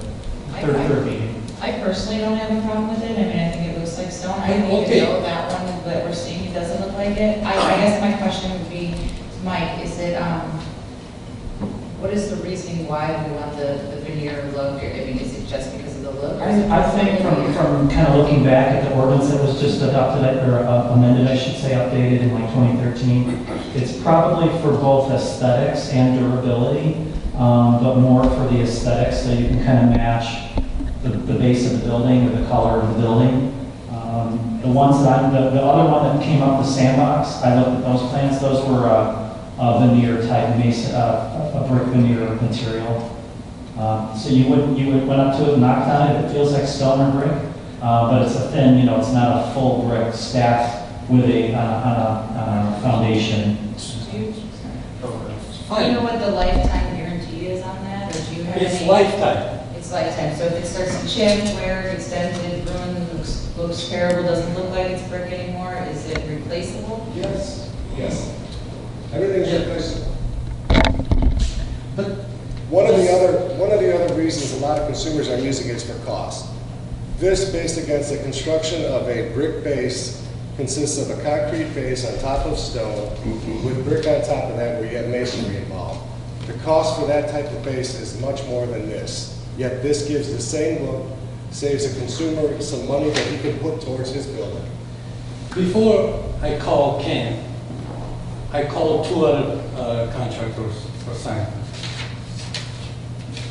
third meeting. I personally don't have a problem with it. I mean, I think it looks like stone. I don't Okay. even know that one that we're seeing, it doesn't look like it. I guess my question would be, Mike, is it, what is the reasoning why we want the veneer look? I mean, is it just because of the look? or is it I think from kind of looking back at the ordinance that was just adopted, or amended, I should say, updated in like 2013, it's probably for both aesthetics and durability, but more for the aesthetics, so you can kind of match the base of the building or the color of the building. The ones that the other one that came up, the sandbox, I looked at those plans, those were a veneer type, a brick veneer material. So you went up to it, knocked on it, it feels like stone or brick, but it's a thin, it's not a full brick stacked with on a foundation. Do you know what the lifetime guarantee is on that, or do you have any? it's lifetime. It's lifetime, so if it starts to chip, wear, extended, ruined, looks terrible, doesn't look like it's brick anymore, is it replaceable? Yes. Everything's replaceable. But One of the other reasons a lot of consumers are using it is for cost. This, based against the construction of a brick base, consists of a concrete base on top of stone with brick on top of that where you have masonry involved. The cost for that type of base is much more than this. Yet this gives the same look, saves the consumer some money that he can put towards his building. before I called Ken, I called two other contractors for sign.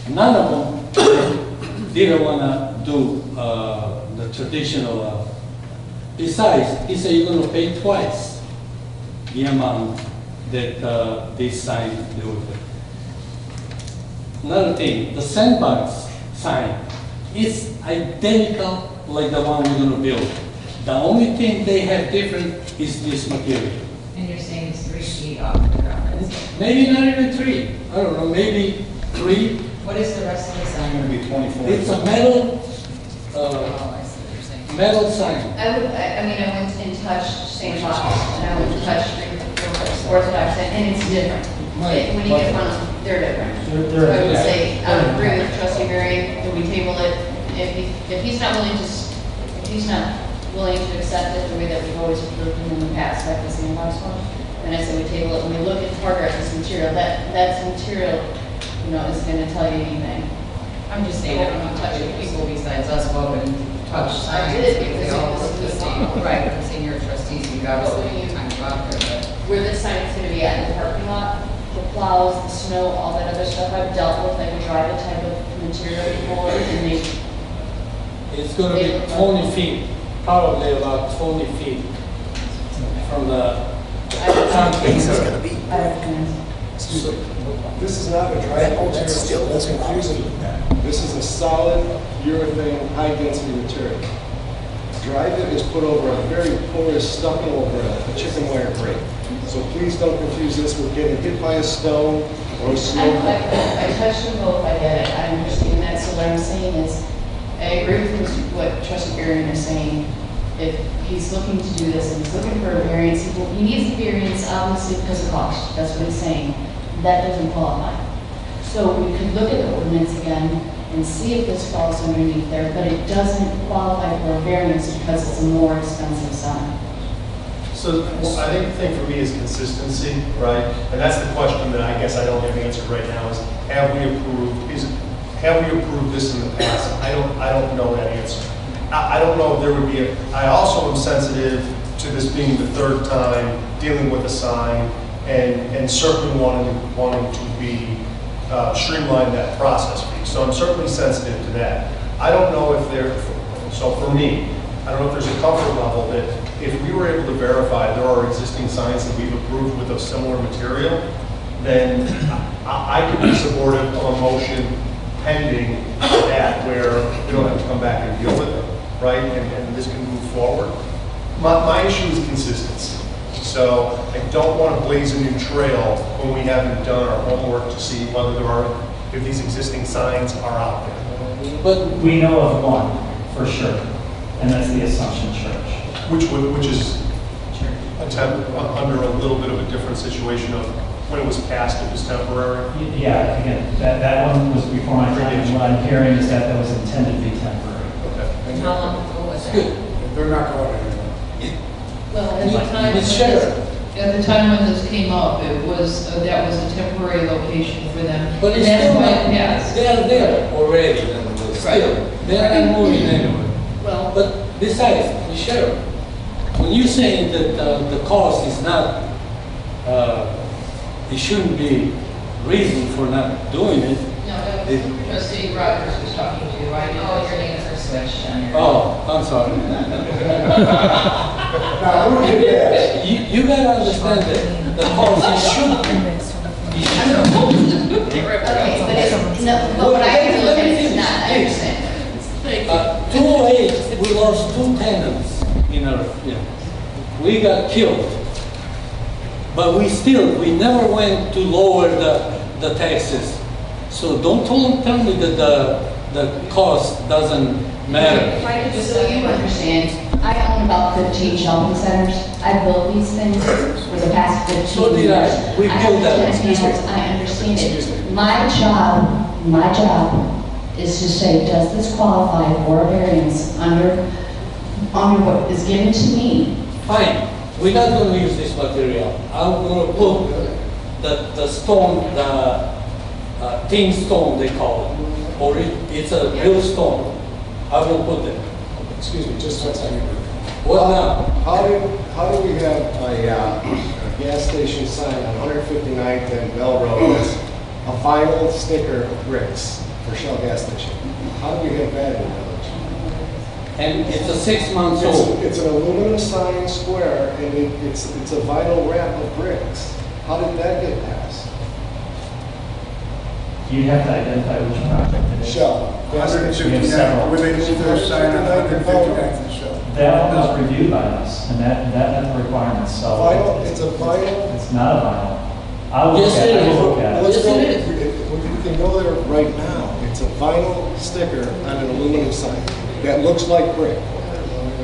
None of them didn't want to do the traditional. Besides, he said you're going to pay twice the amount that this sign do. Another thing, the sandbox sign is identical like the one we're going to build. The only thing they have different is this material. And you're saying it's 3 feet off the ground? Maybe not even 3. I don't know, maybe 3. What is the rest of the It's sign? going to be 24. It's a metal metal sign. I went and touched St. Paul's, and I went and touched Orthodox, and it's different. When you get one, they're different. So I would say, I would agree with trustee Barry, that we table it. If he's not willing to, if he's not willing to accept it the way that we've always approved him in the past, like the St. Paul's one, then I say we table it, and we look at harder at this material. That's material, is gonna tell you anything. I'm just saying, I don't know, touch people besides us go and touch I signs. did it They because all it was look the the same. same. Right, I'm saying you're trustees, you obviously time to go out there, Where this sign is gonna be at in the parking lot, the plows, the snow, all that other stuff I've dealt with, like a driver type of material before, and they, It's gonna be 20 feet, probably about 20 feet from the concrete. This is not a dry material, so that's confusing. This is a solid urethane, high-density material. Dry-bit is put over a very porous stucco over a chicken wire grate. So please don't confuse this with getting hit by a stone or a snowball. I touched them both, I get it, I understand that, so what I'm saying is, I agree with what trustee Barron is saying. If he's looking to do this and he's looking for a variance, he needs a variance obviously because of cost, that's what he's saying. That doesn't qualify. So we could look at the ordinance again and see if this falls underneath there, but it doesn't qualify for a variance because it's a more expensive sign. So I think the thing for me is consistency, right? And that's the question that I guess I don't have answered right now is, have we approved this in the past? I don't know that answer. I don't know if there would be I also am sensitive to this being the third time dealing with a sign and certainly wanting to be streamline that process for you. So I'm certainly sensitive to that. I don't know if so for me, I don't know if there's a comfort level that if we were able to verify there are existing signs that we've approved with a similar material, then I could be supportive of a motion pending that where we don't have to come back and deal with it, right? And this can move forward. My issue is consistency. So I don't want to blaze a new trail when we haven't done our homework to see whether if these existing signs are out there. But we know of one, for sure, and that's the Assumption Church. Which is under a little bit of a different situation of when it was passed, it was temporary. Yeah, again, that one was before my time, and what I'm hearing is that was intended to be temporary. Okay. and how long ago was that? Good. They're not going anywhere. Well, at the time, Ms. Sheriff. at the time when this came up, it was, that was a temporary location for them. But it's And that's still why not, it passed. they are there already, and still, they are not moving anywhere. Well, But besides, the sheriff, when you're saying that the cost is not, it shouldn't be reason for not doing it. no, that was Trustee Rogers was talking to you, right? Oh, your names are switched on your. Oh, I'm sorry. Now, who did that? You gotta understand that the policy should be. Okay, but it's, no, but what I have to look at is not, I understand. 208, we lost 2 tenants in our, we got killed. But we never went to lower the taxes. So don't tell me that the cost doesn't matter. Just so you understand, I own about 15 shopping centers. I built these things for the past 15 years. So did I. We built that. I understand it. My job is to say, does this qualify for a variance under what is given to me? Fine, we're not gonna use this material. I'm gonna put the stone, the thin stone they call it, or it's a real stone. I will put it. Excuse me, just one second. What now? How do we have a gas station sign on 159th and Bell Road that's a vinyl sticker of bricks for Shell gas station? How do we have that in the village? And it's a 6 months old. It's an aluminum sign square and it's a vinyl wrap of bricks. How did that get passed? You have to identify which project it is. Shell. We have 159, several. when they moved their sign on 159th and Shell. That one was reviewed by us, and that met the requirements, so. Vinyl, it's a vinyl. It's not a vinyl. I'll look Yes, at it it, is. I'll look at it. Let's Yes, go, it we can go there right now. It's a vinyl sticker on an aluminum sign. that looks like brick.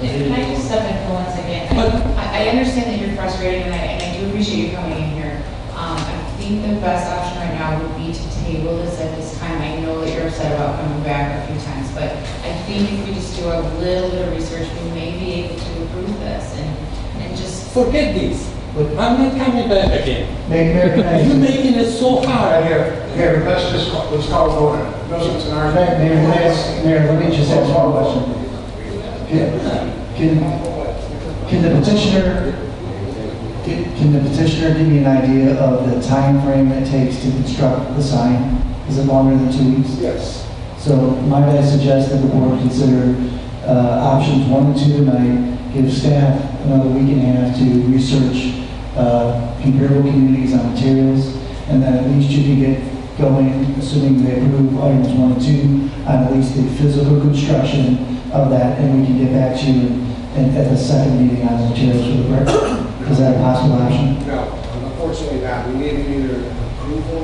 Can I just step in for 1 second? I understand that you're frustrated, and I do appreciate you coming in here. I think the best option right now would be to table this at this time. I know that you're upset about coming back a few times, but I think if we just do a little bit of research, we may be able to approve this and just. Forget this. But I'm not coming back again. Mayor, You're making it so hard. Here, let's call it order. No, it's an our. Mayor, let me just ask one question. Can the petitioner give me an idea of the time frame it takes to construct the sign? Is it longer than 2 weeks? Yes. So might I suggest that the board consider options 1 and 2 tonight, give staff another week and a half to research comparable communities on materials, and then at least you can get going, assuming they approve items 1 and 2, on at least the physical construction of that, and we can get back to you at the second meeting on the materials for the brick. Is that a possible option? No, unfortunately not. We need either an approval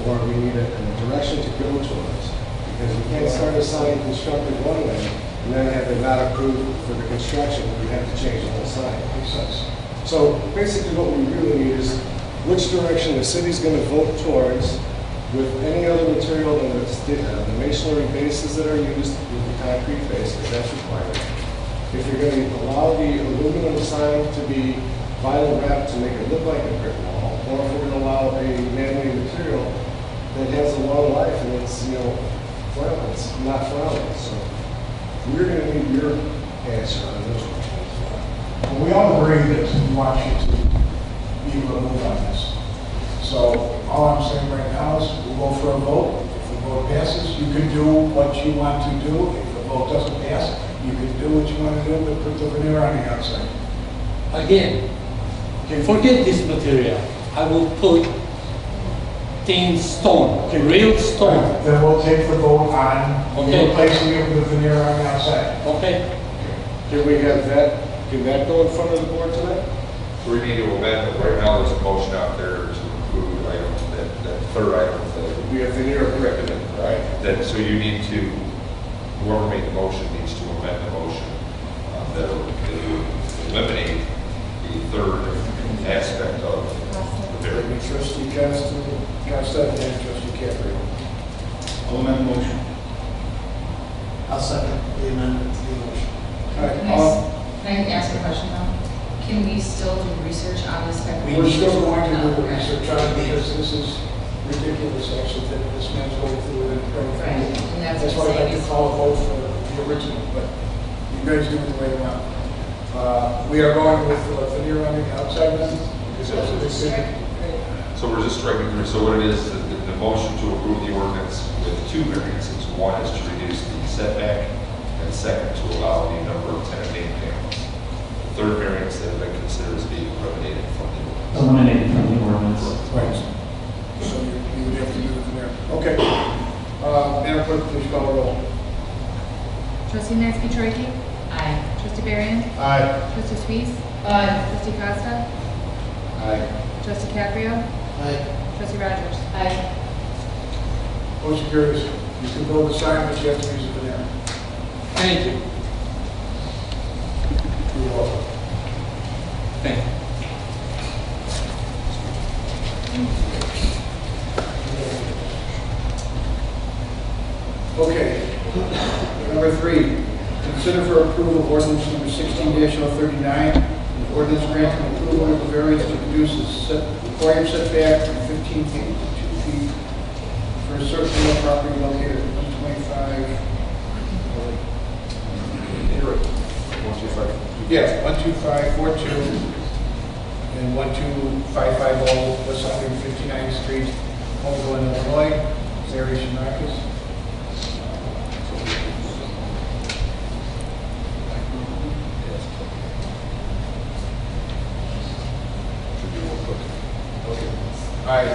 or we need a direction to go towards. Because we can't start a sign constructed one way and then have it not approved for the construction. We have to change the whole sign. Makes sense. So basically what we really need is which direction the city's going to vote towards with any other material than the masonry bases that are used with the concrete base, if that's required. If you're going to allow the aluminum sign to be vinyl wrapped to make it look like a brick wall, or if we're going to allow a man-made material that has a long life and it's, flammable, it's not flammable. So we're going to need your answer on those questions. Well, we all agree that we want you to be able to move on this. So all I'm saying right now is we'll go for a vote. If the vote passes, you can do what you want to do. If the vote doesn't pass, you can do what you want to do, but put the veneer on the outside. Again, forget this material. I will put thin stone, real stone. Then we'll take the vote on replacing it with the veneer on the outside. Okay? Can we have that, can that go in front of the board tonight? We need to amend, but right now there's a motion out there to include items, that third item. We have veneer brick in it, right? That, so you need to, whoever made the motion needs to amend the motion that will eliminate the third aspect of the variance. Trustee Constant and Trustee Caprio. I'll amend the motion. I'll second the amendment to the motion. All right, Can I ask a question though? Can we still do research on this type of? we're still going to do the research on it because this is ridiculous, actually, that this man's going through it. Right, and That's why I like to call a vote for the original, but you guys do it the way you want. We are going with veneer on the outside then? Because that's what they say. So we're just striking through, so what it is, the motion to approve the ordinance with 2 variances. One is to reduce the setback, and second, to allow the number of tenant name panels. The third variance that I consider as being eliminated from the ordinance. Eliminated from the ordinance. Right. So you would have to do it from there. Okay. Madam Clerk, please call the roll. Trustee Nancy Trachey? Aye. Trustee Barron? Aye. Trustee Suisse? Aye. Trustee Costa? Aye. Trustee Caprio? Aye. Trustee Rogers? Aye. Motion carries. You can build the sign, but you have to use the veneer. Thank you. You're welcome. Thank you. Okay. Number 3, consider for approval of ordinance number 16-039, an ordinance granting approval of the variance to reduce the required setback from 15 feet to 2 feet for a certain real property located at 125. Yeah, 12542 and 12550 West 159th Street, Glen, Illinois. Larry Shimakis. All right.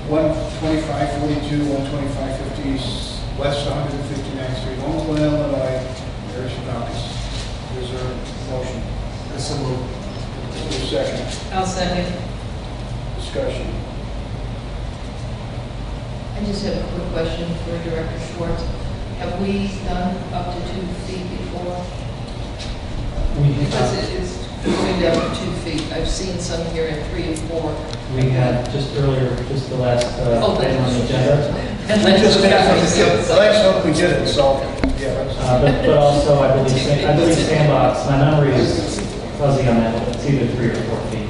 12542, 12550 West 159th Street, Glen, Illinois. Larry Shimakis. There's a motion. That's a move. There's a second. I'll second. Discussion. I just have a quick question for Director Schwartz. Have we done up to 2 feet before? Because it is going down to 2 feet. I've seen some here at 3 and 4. We had just earlier, just the last item on the agenda. The last one we did it, so, yeah. But also, I believe sandbox, my memory is fuzzy on that, but it's either 3 or 4 feet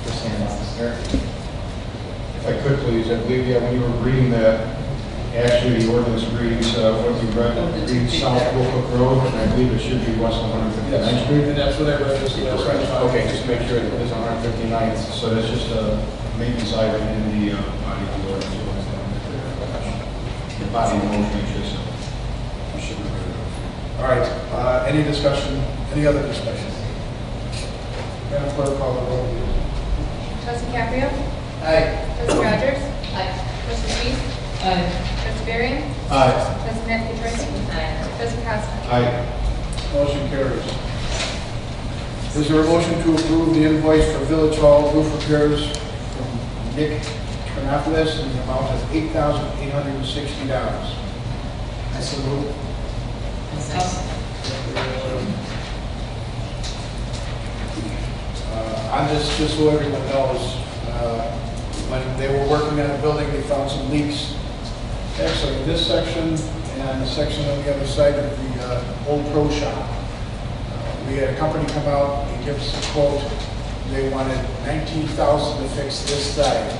for sandbox. If I could please, I believe, yeah, when you were reading that, actually the ordinance reads, what you read, reads South Wolcott Road, and I believe it should be west of 159th Street. And that's what I read, that's right. Okay, just make sure it is 159th, so that's just a maintenance item in the body of the ordinance. The body of the motion, you should say. All right, any discussion, any other discussion? Madam Clerk, call the roll, please. Trustee Caprio? Aye. Trustee Rogers? Aye. Trustee Sweet? Aye. Trustee Varian? Aye. Trustee Nancy Tracy? Aye. Trustee Costa? Aye. Motion carries. Is there a motion to approve the invoice for Village Hall roof repairs from Nick Trinopoulos in the amount of $8,860? I so move. On this, just so everyone knows, when they were working on the building, they found some leaks. Actually, in this section and the section on the other side of the old pro shop. We had a company come out and give us a quote. They wanted $19,000 to fix this side.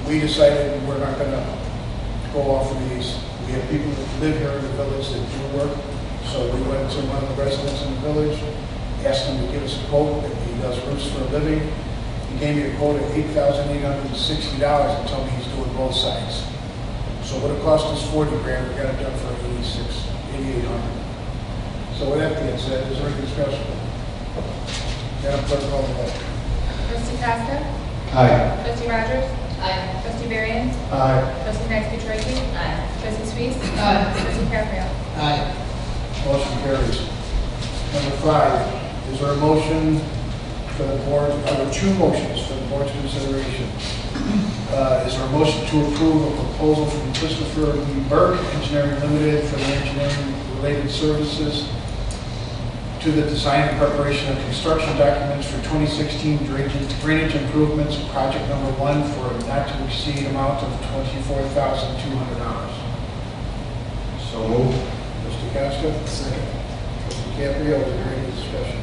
We decided we're not going to go off of these. We have people that live here in the village that do work. So we went to one of the residents in the village, asked him to give us a quote. He does roofs for a living. He gave me a quote of $8,860 and told me he's doing both sides. So what it cost us $40,000, we got it done for $8,800. So with that being said, is there any discussion? Madam Clerk, call the roll. Trustee Costa? Aye. Trustee Rogers? Aye. Trustee Varian? Aye. Trustee Nancy Tracy? Aye. Trustee Sweet? Aye. Trustee Caprio? Aye. Motion carries. Number 5, is there a motion for the board, there are 2 motions for the board's consideration. Is there a motion to approve a proposal from Christopher E. Burke Engineering Limited for the engineering-related services to the design and preparation of construction documents for 2016 drainage improvements, project number 1, for a not-to-exceed amount of $24,200? So moved. Trustee Costa? Second. Trustee Caprio, is there any discussion?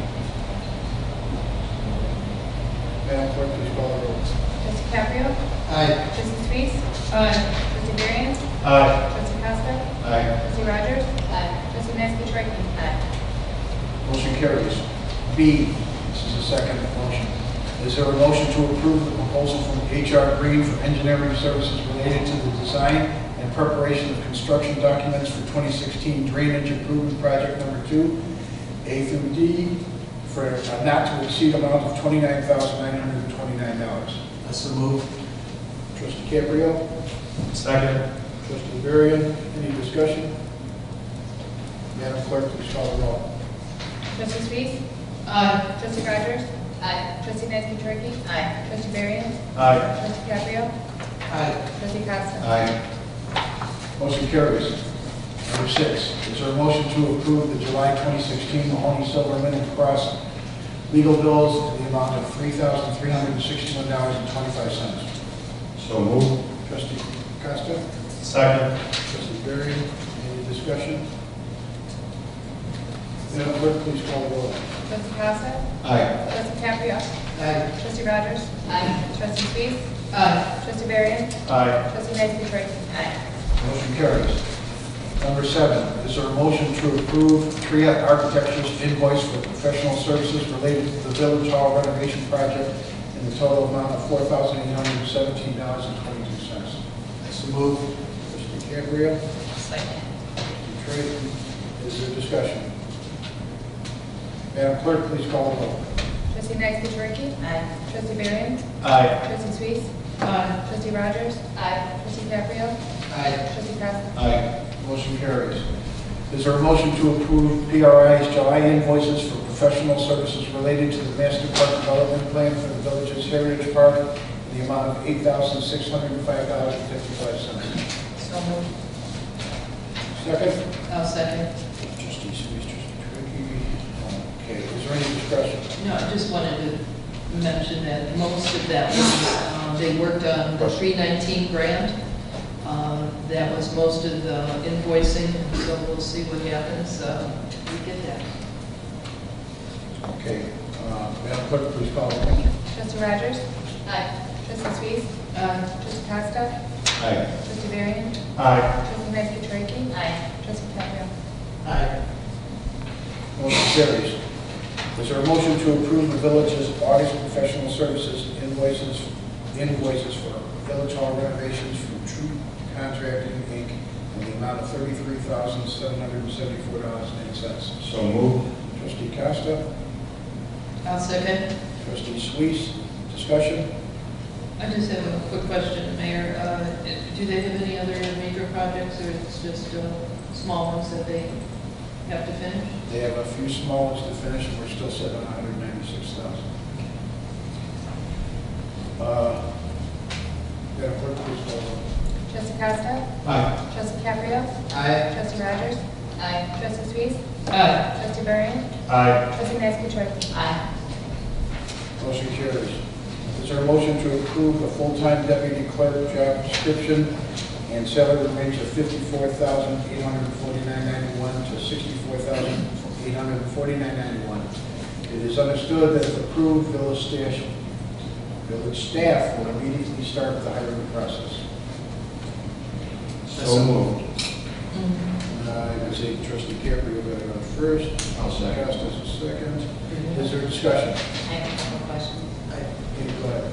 Madam Clerk, please call the roll. Trustee Caprio? Aye. Trustee Sweet? Aye. Trustee Varian? Aye. Trustee Costa? Aye. Trustee Rogers? Aye. Trustee Nancy Tracy? Aye. Motion carries. B, this is the second motion. Is there a motion to approve the proposal from HR Green for engineering services related to the design and preparation of construction documents for 2016 drainage improvement project number 2, A through D, for a not-to-exceed amount of $29,929? I so move. Trustee Caprio? Second. Trustee Varian, any discussion? Madam Clerk, please call the roll. Trustee Sweet? Aye. Trustee Rogers? Aye. Trustee Nancy Tracy? Aye. Trustee Varian? Aye. Trustee Caprio? Aye. Trustee Costa? Aye. Motion carries. Number 6, is there a motion to approve the July 2016 Mahoney Silverman and Cross legal bills in the amount of $3,361.25? So moved. Trustee Costa? Second. Trustee Berry, any discussion? Madam Clerk, please call the roll. Trustee Costa? Aye. Trustee Caprio? Aye. Trustee Rogers? Aye. Trustee Sweet? Aye. Trustee Varian? Aye. Trustee Nancy Tracy? Aye. Motion carries. Number 7, is there a motion to approve Triad Architecture's invoice for professional services related to the Village Hall renovation project in the total amount of $4,817.22? I so move. Trustee Caprio? Second. Trustee Trey, is there discussion? Madam Clerk, please call the roll. Trustee Nancy Tracy? Aye. Trustee Varian? Aye. Trustee Sweet? Aye. Trustee Rogers? Aye. Trustee Caprio? Aye. Trustee Costa? Aye. Motion carries. Is there a motion to approve PRI's July invoices for professional services related to the master park development plan for the village's Heritage Park in in the amount of $8,605.55. So moved. Second? I'll second. Trustee Sweet, trustee Trichy. Okay, is there any discussion? No, I just wanted to mention that most of that was, they worked on the 319 grant. That was most of the invoicing, so we'll see what happens. We get that. Okay, Madam Clerk, please call the roll. Trustee Rogers? Aye. Trustee Sweet? Trustee Costa? Aye. Trustee Varian? Aye. Trustee Nestor-Turkey? Aye. Trustee Caprio? Aye. Motion carries. Is there a motion to approve the village's August professional services invoices for village hall renovations from True Contracting, Inc. in the amount of $33,774.08? So moved. Trustee Costa, I'll second. trustee Sweet, discussion? I just have a quick question, Mayor. Do they have any other major projects, or it's just small ones that they have to finish? They have a few small ones to finish, and we're still sitting on $196,000. Madam Clerk, please call the roll. Trustee Costa? Aye. Trustee Caprio? Aye. Trustee Rogers? Aye. Trustee Sweet? Aye. Trustee Varian? Aye. Trustee Nestor-Turkey? Aye. Motion carries. Is there a motion to approve the full-time deputy clerk job description and salary range of $54,849.91 to $64,849.91? It is understood that if approved, village staff will immediately start the hiring process. So moved. I would say trustee Caprio got it on first. I'll second. Costa's a second. Is there discussion? I have a couple questions. Go ahead.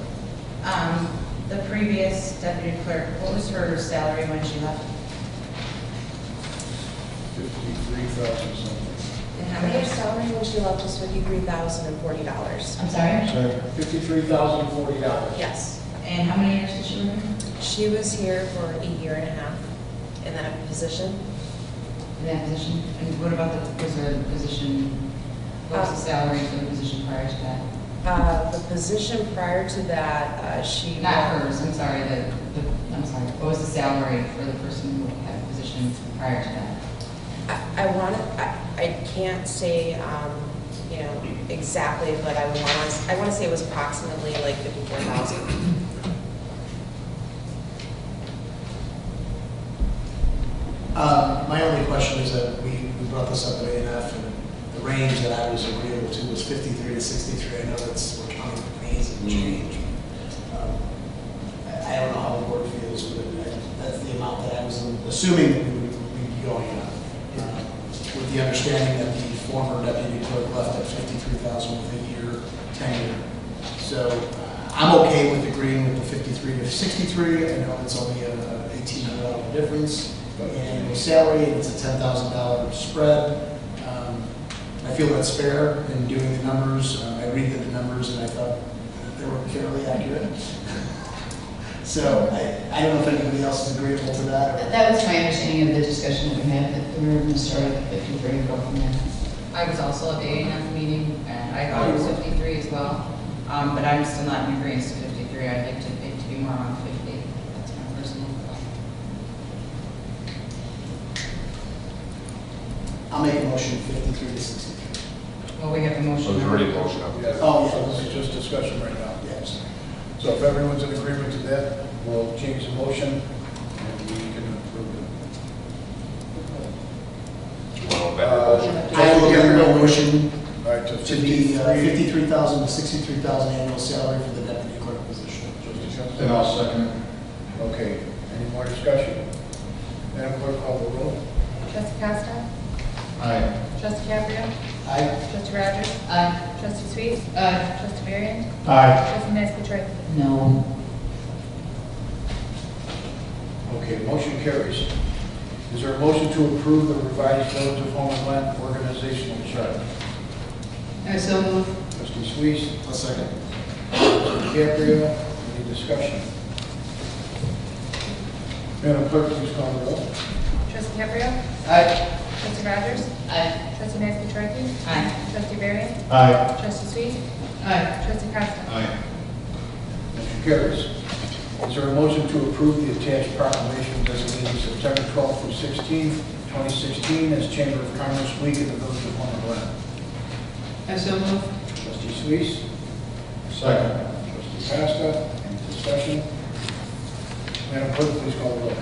The previous deputy clerk, what was her salary when she left? 53,000 something. And how Her many? salary when she left was $53,040. I'm sorry? $53,040. Yes. And how many years did she work here? She was here for a year and a half in that position. In that position? And what about was there a position, what was the salary for the position prior to that? The position prior to that, she... Not hers, I'm sorry, I'm sorry. What was the salary for the person who had a position prior to that? I can't say, exactly, but I want to say it was approximately like 54,000. My only question is that we brought this up at A&F, and the range that I was agreeable to was 53 to 63. I know that's, we're counting pennies and change. I don't know how the board feels, but that's the amount that I was assuming that we would be going on. With the understanding that the former deputy clerk left at 53,000 with a year tenure. So I'm okay with agreeing with the 53 to 63. I know it's only a $1,800 difference in the salary, and it's a $10,000 spread. I feel that's fair in doing the numbers. I read the numbers and I thought they were fairly accurate. So I don't know if anybody else is agreeable to that. Or... That was my understanding of the discussion that we had, that we were going to start at 53 and go from there. I was also at the A&F meeting, and I thought it was 53 as well. But I'm still not in agreement to 53. I'd like to be more on 50. That's my personal thought. I'll make a motion 53 to 63. Well, we have a motion. So there's already a motion up. Yeah, Oh, yeah. so this is just discussion right now. Yes. So if everyone's in agreement to that, we'll change the motion and we can approve it. Do you want to amend the motion? I will amend my motion All right, to be 53. 53,000 to 63,000 annual salary for the deputy clerk position. And I'll second. Okay, any more discussion? Madam Clerk, call the roll. Trustee Costa? Aye. Trustee Caprio? Aye. Trustee Rogers? Aye. Trustee Sweet? Aye. Trustee Varian? Aye. Trustee Nestor-Turkey? No. Okay, motion carries. Is there a motion to approve the revised Village of Home and Glen organizational chart? I so move. Trustee Sweet, A second. trustee Caprio, any discussion? Madam Clerk, please call the roll. Trustee Caprio? Aye. Trustee Rogers? Aye. Trustee Nestor-Turkey? Aye. Trustee Varian? Aye. Trustee Sweet? Aye. Trustee Costa? Aye. Motion carries. Is there a motion to approve the attached proclamation designating September 12th through 16th, 2016 as Chamber of Commerce Week in the Village of Homer Glen? I so move. Trustee Suisse? Second. Trustee Costa? Any discussion? Madam Clerk, please call the roll.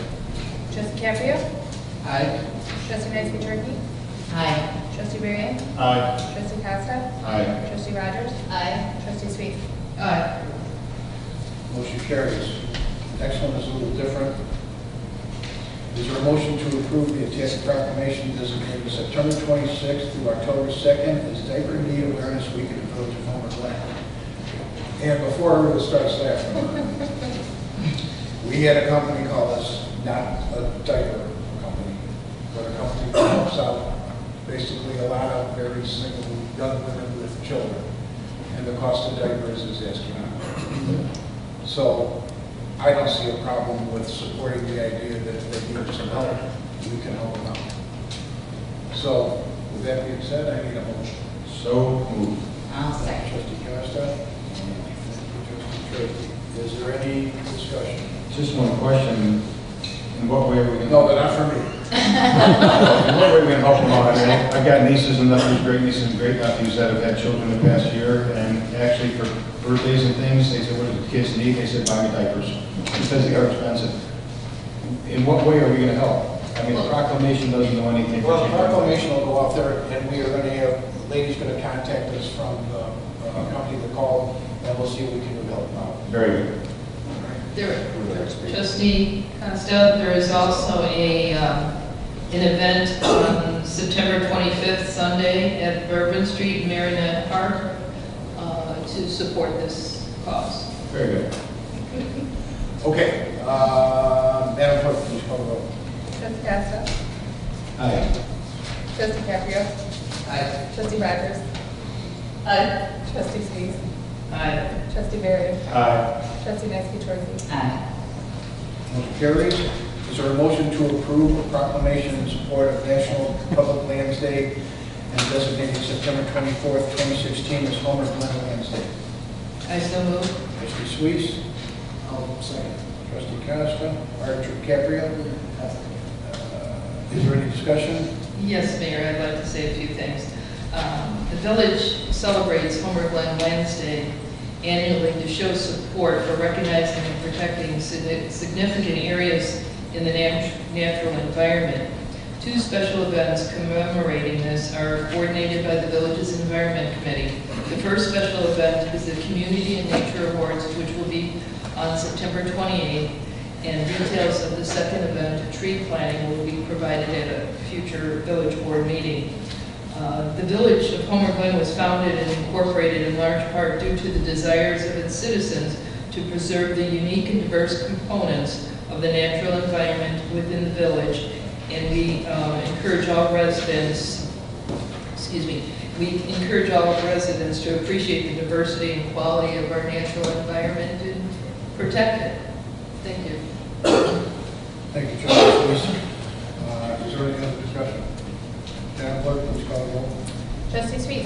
Trustee Caprio? Aye. Trustee Nancy Aye. Trustee Barry? Aye. Trustee Costa? Aye. Trustee Rogers? Aye. Trustee Sweet? Aye. Motion carries. Next one is a little different. Is there a motion to approve the attached proclamation designating September 26th through October 2nd as Diaper Need Awareness Week in the Village of Homer Glen? And before everyone starts laughing, we had a company call us, not a diaper company, but a company that helps out basically a lot of very single young women with children. And the cost of diapers is astronomical. So I don't see a problem with supporting the idea that if they need some help, we can help them out. So with that being said, I need a motion. So moved. I'll second. Trustee Costa? Trustee Tracy. Is there any discussion? Just one question. In what way are we going to... No, but not for me. In what way are we going to help them out? I mean, I've got nieces and nephews, great nieces and great nephews that have had children the past year, and actually for birthdays and things, they said, what do the kids need? They said, buy me diapers, because they are expensive. In what way are we going to help? I mean, the proclamation doesn't know anything. Well, the proclamation will go out there, and we are going to have, the lady's going to contact us from the company that called, and we'll see what we can do to help them out. Very good. Trustee Costa, there is also an event on September 25th, Sunday, at Bourbon Street, Marinette Park, to support this cause. Very good. Okay, Madam Clerk, please call the roll. Trustee Costa? Aye. Trustee Caprio? Aye. Trustee Rogers? Aye. Trustee Sweet? Aye. Trustee Barry? Aye. Trustee Nancy Aye. Motion carries. Is there a motion to approve a proclamation in support of National Public Lands Day and designating September 24th, 2016 as Homer Glen Lands Day? I so move. Trustee Suisse? I'll second. Trustee Costa? Archer Caprio? Is there any discussion? Yes, Mayor, I'd like to say a few things. The village celebrates Homer Glen Lands Day annually to show support for recognizing and protecting significant areas in the natural environment. Two special events commemorating this are coordinated by the village's Environment Committee. The first special event is the Community and Nature Awards, which will be on September 28th, and details of the second event, tree planting, will be provided at a future village board meeting. The village of Homer Glen was founded and incorporated in large part due to the desires of its citizens to preserve the unique and diverse components of the natural environment within the village, and we encourage all residents, to appreciate the diversity and quality of our natural environment and protect it. Thank you. Thank you, Trustee Suisse. Is there any other discussion? Madam Clerk, please call the roll. Trustee Sweet?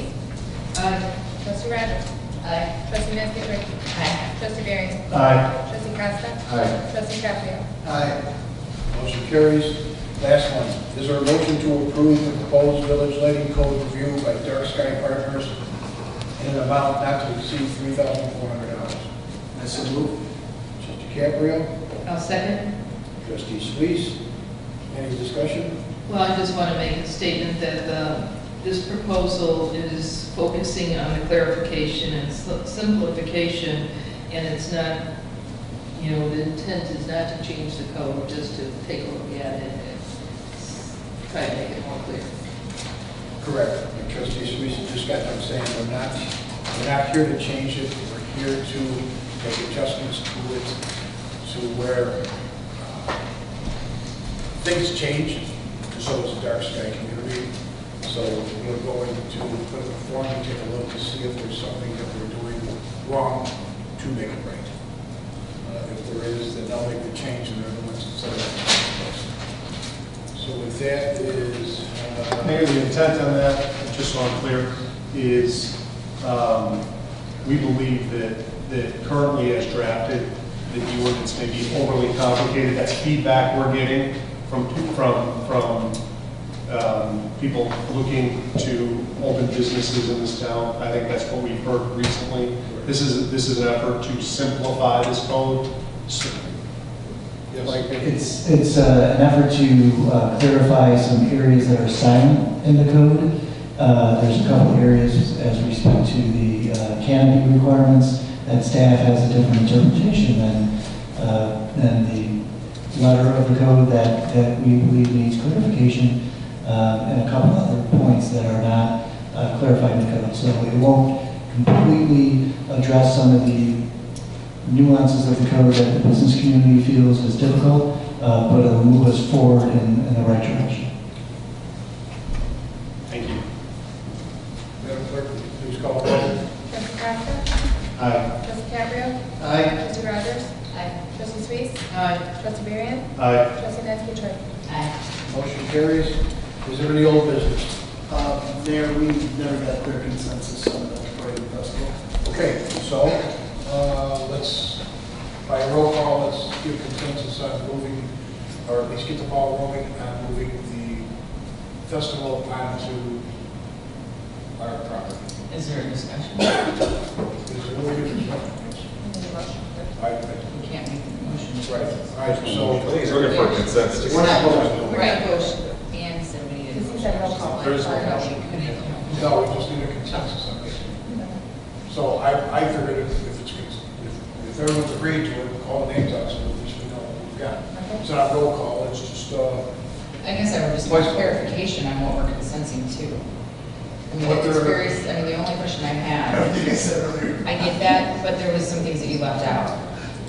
Aye. Trustee Rogers? Aye. Trustee Nancy Aye. Trustee Barry? Aye. Trustee Costa? Aye. Trustee Caprio? Aye. Motion carries. Last one. Is there a motion to approve the proposed village lighting code review by Dark Sky Partners in an amount not to exceed $3,400? I so move. Trustee Caprio? I'll second. Trustee Suisse? Any discussion? Well, I just want to make a statement that this proposal is focusing on the clarification and simplification, and it's not, the intent is not to change the code, just to take a look at it and try to make it more clear. Correct. And Trustee Suisse just got done saying we're not here to change it. We're here to make adjustments to it to where things change. So is the Dark Sky community. So we're going to put a form and take a look to see if there's something that we're doing wrong to make it right. If there is, then they'll make the change and they're the ones that set it up. So with that is... Mayor, the intent on that, just so I'm clear, is we believe that that currently as drafted, that the ordinance may be overly complicated. That's feedback we're getting from people looking to open businesses in this town. I think that's what we've heard recently. This is an effort to simplify this code. It's an effort to clarify some areas that are silent in the code. There's a couple areas as we speak to the canopy requirements that staff has a different interpretation than the letter of the code that we believe needs clarification, and a couple other points that are not clarified in the code. So it won't completely address some of the nuances of the code that the business community feels is difficult, but it will move us forward in the right direction. Thank you. Madam Clerk, please call the roll. Trustee Costa? Aye. Trustee Cabrio? Aye. Trustee Rogers? Aye. Trustee Sweets? Aye. Trustee Varian? Aye. Trustee Nancy Choi? Aye. Motion carries. Is there any old business? Mayor, we never got clear consensus on the parade festival. Okay, so let's, by roll call, let's give consensus on moving, or at least get the ball rolling on moving the festival onto our property. Is there a discussion? Is there really good discussion? We can't make the motion. Right. All right, I so think he's looking for consensus. We're not voting. Right, and somebody did. This is a roll call. There's no no, we just need a consensus on this. So I figured if everyone's agreed to it, we'll call the names out, so at least we know what we've got. It's not roll call, it's just, I guess I would just want clarification on what we're consenting to. I mean, What it's they're- very, I mean, the only question I had, Everything I said earlier. I get that, but there was some things that you left out.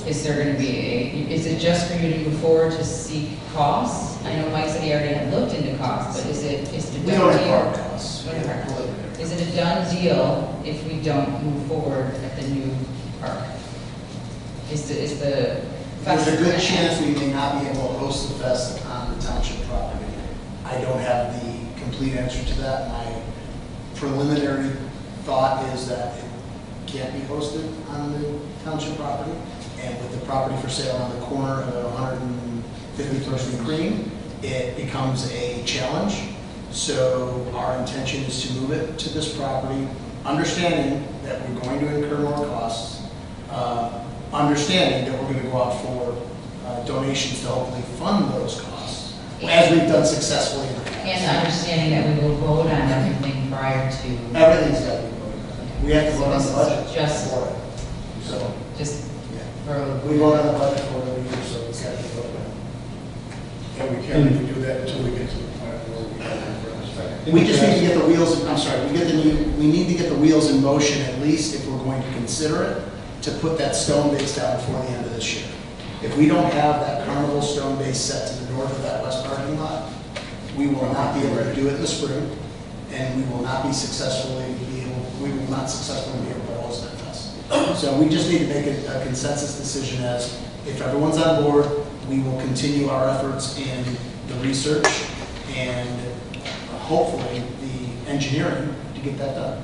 Is there gonna be is it just for you to move forward to seek costs? I know Mike said he already had looked into costs, but is it a We done don't have deal? hard costs. We don't have hard costs. Is it a done deal if we don't move forward at the new park? Is the There's a good chance we may not be able to host the fest on the township property. I don't have the complete answer to that. My preliminary thought is that it can't be hosted on the township property. And with the property for sale on the corner of 151st and Cream, it becomes a challenge. So our intention is to move it to this property, understanding that we're going to incur more costs, understanding that we're going to go out for donations to hopefully fund those costs, as we've done successfully in the past. And understanding that we will vote on everything prior to. Everything's got to be voted on. We have to vote on the budget Just- for it. So, Just yeah. We vote on the budget for it every year, so it's got to be voted on. and we can't even do that until we get to the point where we have it for this fact. We just need to get the wheels, I'm sorry, we need to get the wheels in motion, at least if we're going to consider it, to put that stone base down before the end of this year. If we don't have that carnival stone base set to the north of that west parking lot, we will not be able to do it in the spring, and we will not successfully be able to host that fest. So we just need to make a consensus decision as, if everyone's on board, we will continue our efforts in the research and hopefully the engineering to get that done.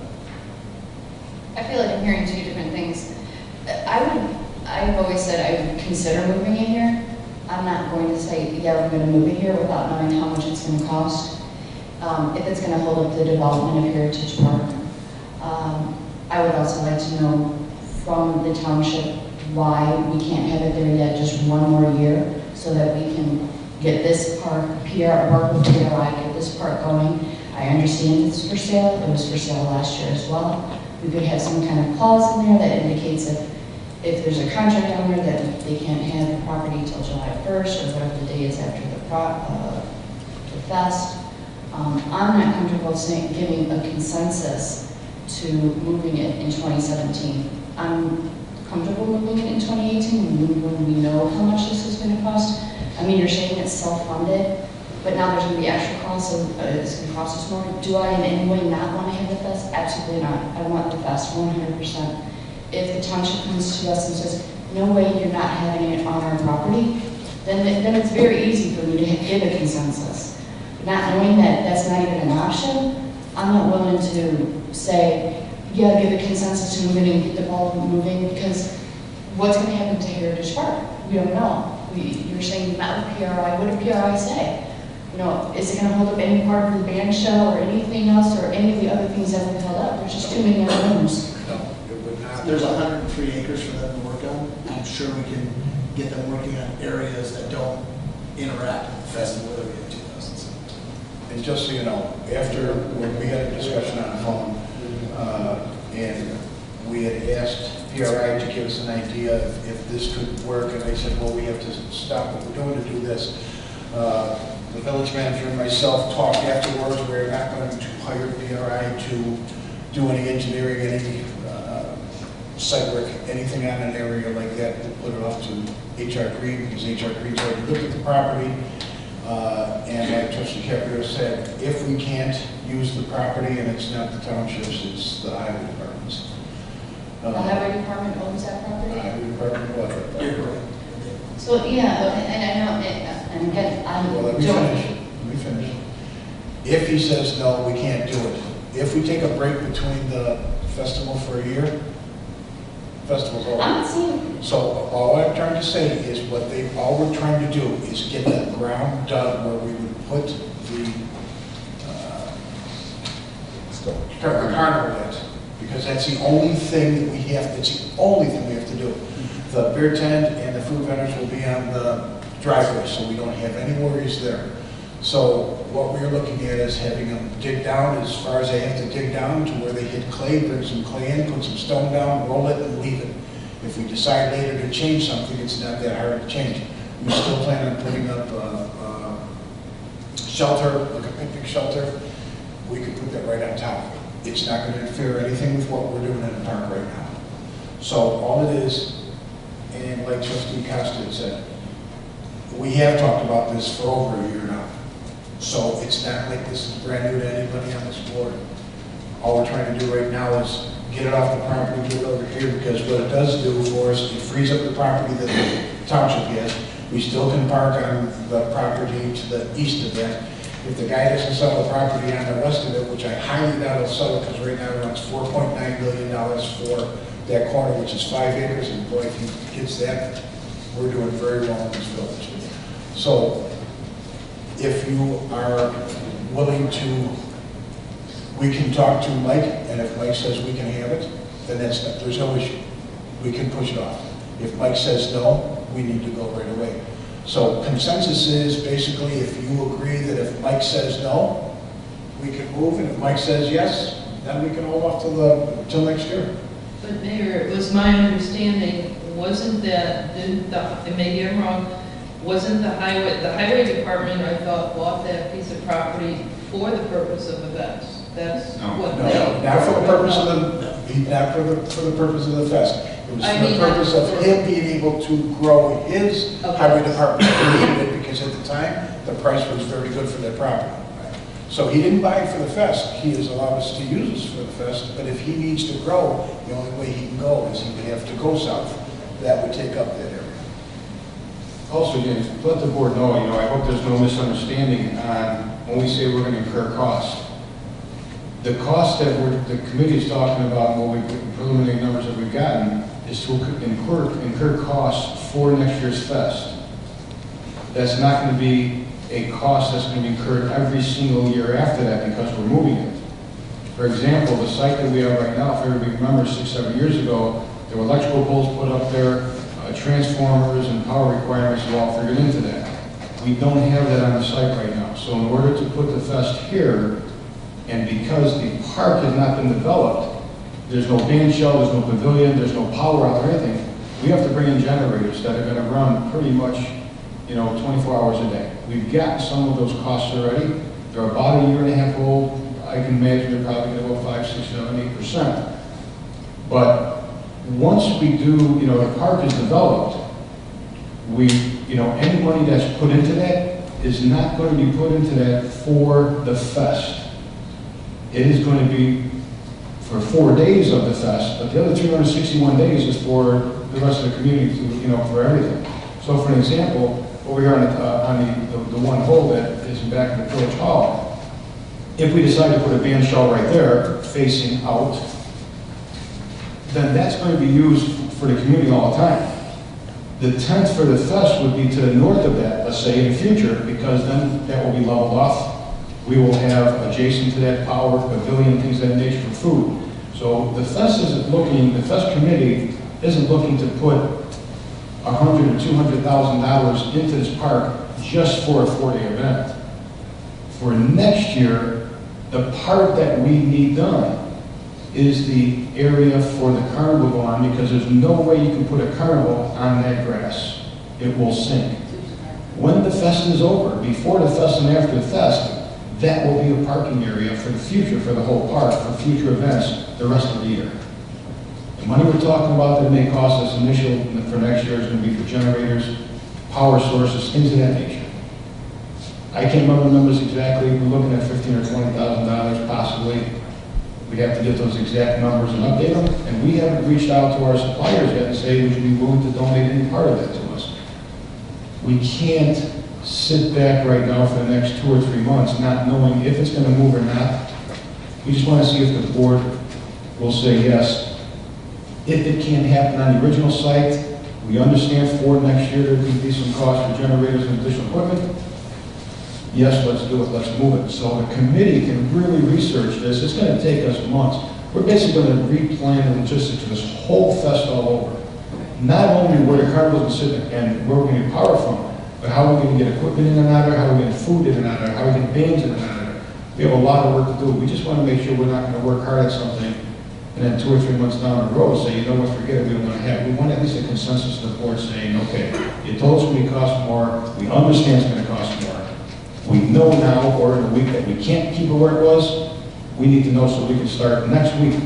I feel like I'm hearing two different things. I've always said I would consider moving it here. I'm not going to say, yeah, we're going to move it here without knowing how much it's going to cost. If it's going to hold up the development of Heritage Park. I would also like to know from the township why we can't have it there yet just one more year, so that we can get this park, work with PRI, get this park going. I understand it's for sale. It was for sale last year as well. We could have some kind of clause in there that indicates if there's a contract owner that they can't have the property until July 1st or whatever the day is after the fest. I'm not comfortable giving a consensus to moving it in 2017. I'm comfortable moving it in 2018 when we know how much this is going to cost. I mean, you're saying it's self-funded, but now there's going to be extra costs, so it's going to cost us more. Do I in any way not want to have the fest? Absolutely not. I want the fest 100%. If the township comes to us and says, no way, you're not having it on our property, then it's very easy for me to give a consensus. But not knowing that that's not even an option, I'm not willing to say, you gotta get a consensus to move it and get the ball moving, because what's gonna happen to Heritage Park? We don't know. You're saying not with PRI, what did PRI say? You know, is it gonna hold up any part of the band shell or anything else, or any of the other things that have been held up? There's just too many unknowns. No, it would not. There's 103 acres for them to work on. I'm sure we can get them working on areas that don't interact with the festival area in 2007. And just so you know, after when we had a discussion on the phone, and we had asked PRI to give us an idea if this could work, and they said, well, we have to stop what we're doing to do this. The village manager and myself talked afterwards. We're not going to hire PRI to do any engineering, any site work, anything on an area like that. We'll put it off to HR Green, because HR Green's already looked at the property. And like Trustee Caprio said, if we can't use the property and it's not the townships, it's the highway departments. The highway department owns that property? The highway department bought that property. So, yeah, and I know, and again, Well, let me finish. If he says no, we can't do it. If we take a break between the festival for a year, festival's over. I'm not seeing, So all I'm trying to say is all we're trying to do is get the ground done where we would put the carnival at, because that's the only thing that we have, it's the only thing we have to do. The beer tent and the food vendors will be on the driveway, so we don't have any worries there. So what we're looking at is having them dig down as far as they have to dig down to where they hit clay, bring some clay in, put some stone down, roll it, and leave it. If we decide later to change something, it's not that hard to change. We still plan on putting up a shelter, like a picnic shelter. We could put that right on top of it. It's not going to interfere anything with what we're doing in the park right now. So all it is, and like Trustee Costa had said, we have talked about this for over a year now. So it's not like this is brand new to anybody on this board. All we're trying to do right now is get it off the property, get it over here, because what it does do for us, it frees up the property that the township has. We still can park on the property to the east of that. If the guy doesn't sell the property on the west of it, which I highly doubt he'll sell it, because right now he wants $4.9 million for that corner, which is 5 acres, and boy, if he gets that, we're doing very well in this village. So if you are willing to, we can talk to Mike, and if Mike says we can have it, then there's no issue. We can push it off. If Mike says no, we need to go right away. So consensus is basically, if you agree that if Mike says no, we can move, and if Mike says yes, then we can hold off till next year. But Mayor, it was my understanding, wasn't that, and maybe I'm wrong, wasn't the highway department, I thought, bought that piece of property for the purpose of events? That's what they... No, not for the purpose of the purpose of the fest. It was for the purpose of him being able to grow his highway department. He needed it because at the time, the price was very good for that property. So he didn't buy it for the fest. He has allowed us to use this for the fest, but if he needs to grow, the only way he can go is he would have to go south. That would take up that area. Also, James, let the board know, I hope there's no misunderstanding on when we say we're going to incur costs. The cost that the committee is talking about, preliminary numbers that we've gotten, is to incur costs for next year's fest. That's not going to be a cost that's going to be incurred every single year after that because we're moving it. For example, the site that we have right now, if everybody remembers 6, 7 years ago, there were electrical poles put up there, transformers and power requirements are all figured into that. We don't have that on the site right now. So in order to put the fest here, and because the park has not been developed, there's no band shell, there's no pavilion, there's no power out or anything, we have to bring in generators that are going to run pretty much 24 hours a day. We've got some of those costs already. They're about 1.5 years old. I can imagine they're probably going to go 5, 6, 7, 8%. But once we do, the park is developed, any money that's put into that is not going to be put into that for the fest. It is going to be for 4 days of the fest, but the other 361 days is for the rest of the community, for everything. So for an example, over here on the one hole that is back in the village hall, if we decide to put a band shell right there, facing out, then that's going to be used for the community all the time. The tent for the fest would be to the north of that, let's say, in the future, because then that will be leveled off. We will have adjacent to that power, pavilion, things of that nature for food. So the fest the fest committee isn't looking to put $100,000 or $200,000 into this park just for a 4-day event. For next year, the part that we need done is the area for the carnival to go on, because there's no way you can put a carnival on that grass. It will sink. When the fest is over, before the fest and after the fest, that will be a parking area for the future, for the whole park, for future events the rest of the year. The money we're talking about that may cost us initial for next year is going to be for generators, power sources, things of that nature. I can't remember the numbers exactly. We're looking at $15,000 or $20,000 possibly. We have to get those exact numbers and update them. And we haven't reached out to our suppliers yet and say, would you be willing to donate any part of that to us? We can't sit back right now for the next 2 or 3 months not knowing if it's going to move or not. We just want to see if the board will say yes. If it can't happen on the original site, we understand for next year there could be some cost for generators and additional equipment. Yes, let's do it, let's move it. So the committee can really research this. It's going to take us months. We're basically going to replan the logistics of this whole fest all over. Not only where the carnival is sitting and where we're going to get power from, but how we're going to get equipment in and out of there, how we're going to get food in and out of there, how we get bands in and out of there. We have a lot of work to do. We just want to make sure we're not going to work hard at something and then 2 or 3 months down the road say, you know what, forget it, we don't want to have it. We want at least a consensus of the board saying, okay, you told us it's going to cost more, we understand it's going to cost more. We know now, or in a week, that we can't keep it where it was. We need to know so we can start next week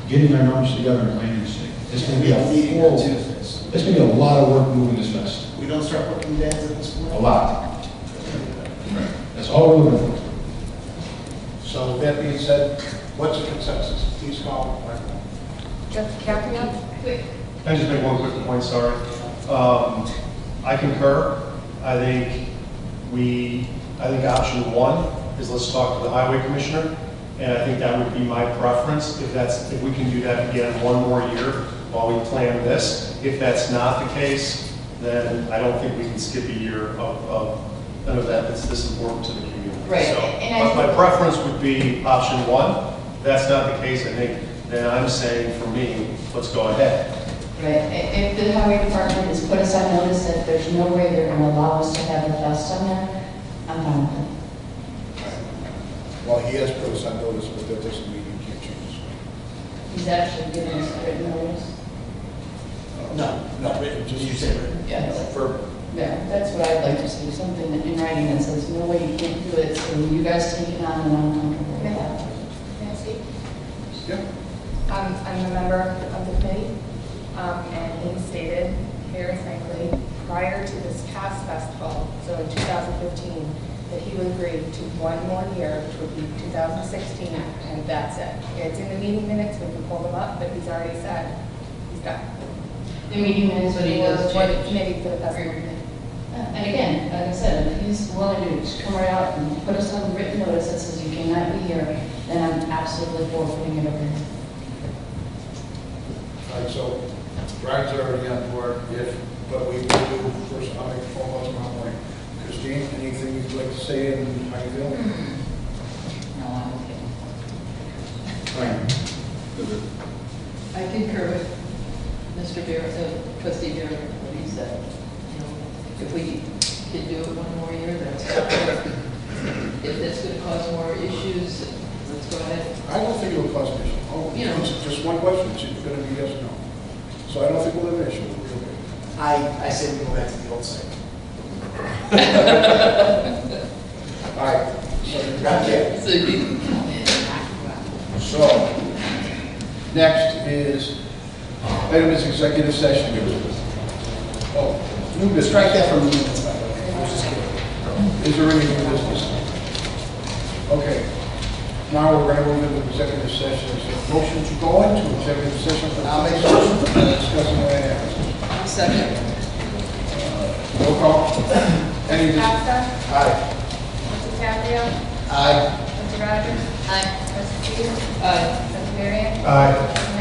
getting our numbers together and planning this thing. It's going to be it's going to be a lot of work moving this fest. We don't start putting bands at this point? A lot. That's all we're looking for. So with that being said, what's the consensus? Please call. Jeff Caprio? Quick. Can I just make one quick point, sorry? I concur. I think option 1 is let's talk to the highway commissioner, and I think that would be my preference if we can do that again 1 more year while we plan this. If that's not the case, then I don't think we can skip a year of an event that's this important to the community. Right. So, And but my preference would be option 1. If that's not the case, I think then I'm saying for me, let's go ahead. Right, if the highway department has put us on notice that there's no way they're going to allow us to have a fest on there, I'm fine with it. Well, he has put us on notice, but that doesn't mean you can't change this. He's actually given us a written notice. No, written, just you say written. Yes. Verbal. Yeah, that's what I'd like to see, something in writing that says, no way you can't do it, so you guys take it on and I'm comfortable with that. Can I speak? Yeah. I'm a member of the committee, and it stated very frankly, prior to this past festival, so in 2015, that he would agree to 1 more year, which would be 2016, and that's it. It's in the meeting minutes, we can pull them up, but he's already said he's done. The meeting minutes, what he does For the change. committee for the festival. And again, like I said, if he's willing to just come right out and put us on written notice that says you cannot be here, then I'm absolutely for putting it over here. All right, so Brian's already on board, but we will do first, I'll make a phone call tomorrow morning. Christine, anything you'd like to say and how you feel? No, I'm okay. Fine. I concur with Mr. Barrett, Trustee Barrett, what he said. You know, if we can do it 1 more year, that's fine. If that's going to cause more issues, let's go ahead. I don't think it will cause an issue. Oh, You know. it's just one question, it's either going to be yes or no. So I don't think we'll have an issue. We'll be okay. I say we go back to the old site. All right, so got that. So, next is, item is executive session. Oh, new business. Strike that from the minutes, by the way. I was just kidding. Is there any new business? Okay. Now we're going to move into executive session. Is there a motion to go into executive session for I'll make a motion. discussing the items? Second. Roll call. Any Costa? Aye. Mr. Caprio? Aye. Mr. Rogers? Aye. Mr. Stevens? Aye. Mr. Marion? Aye.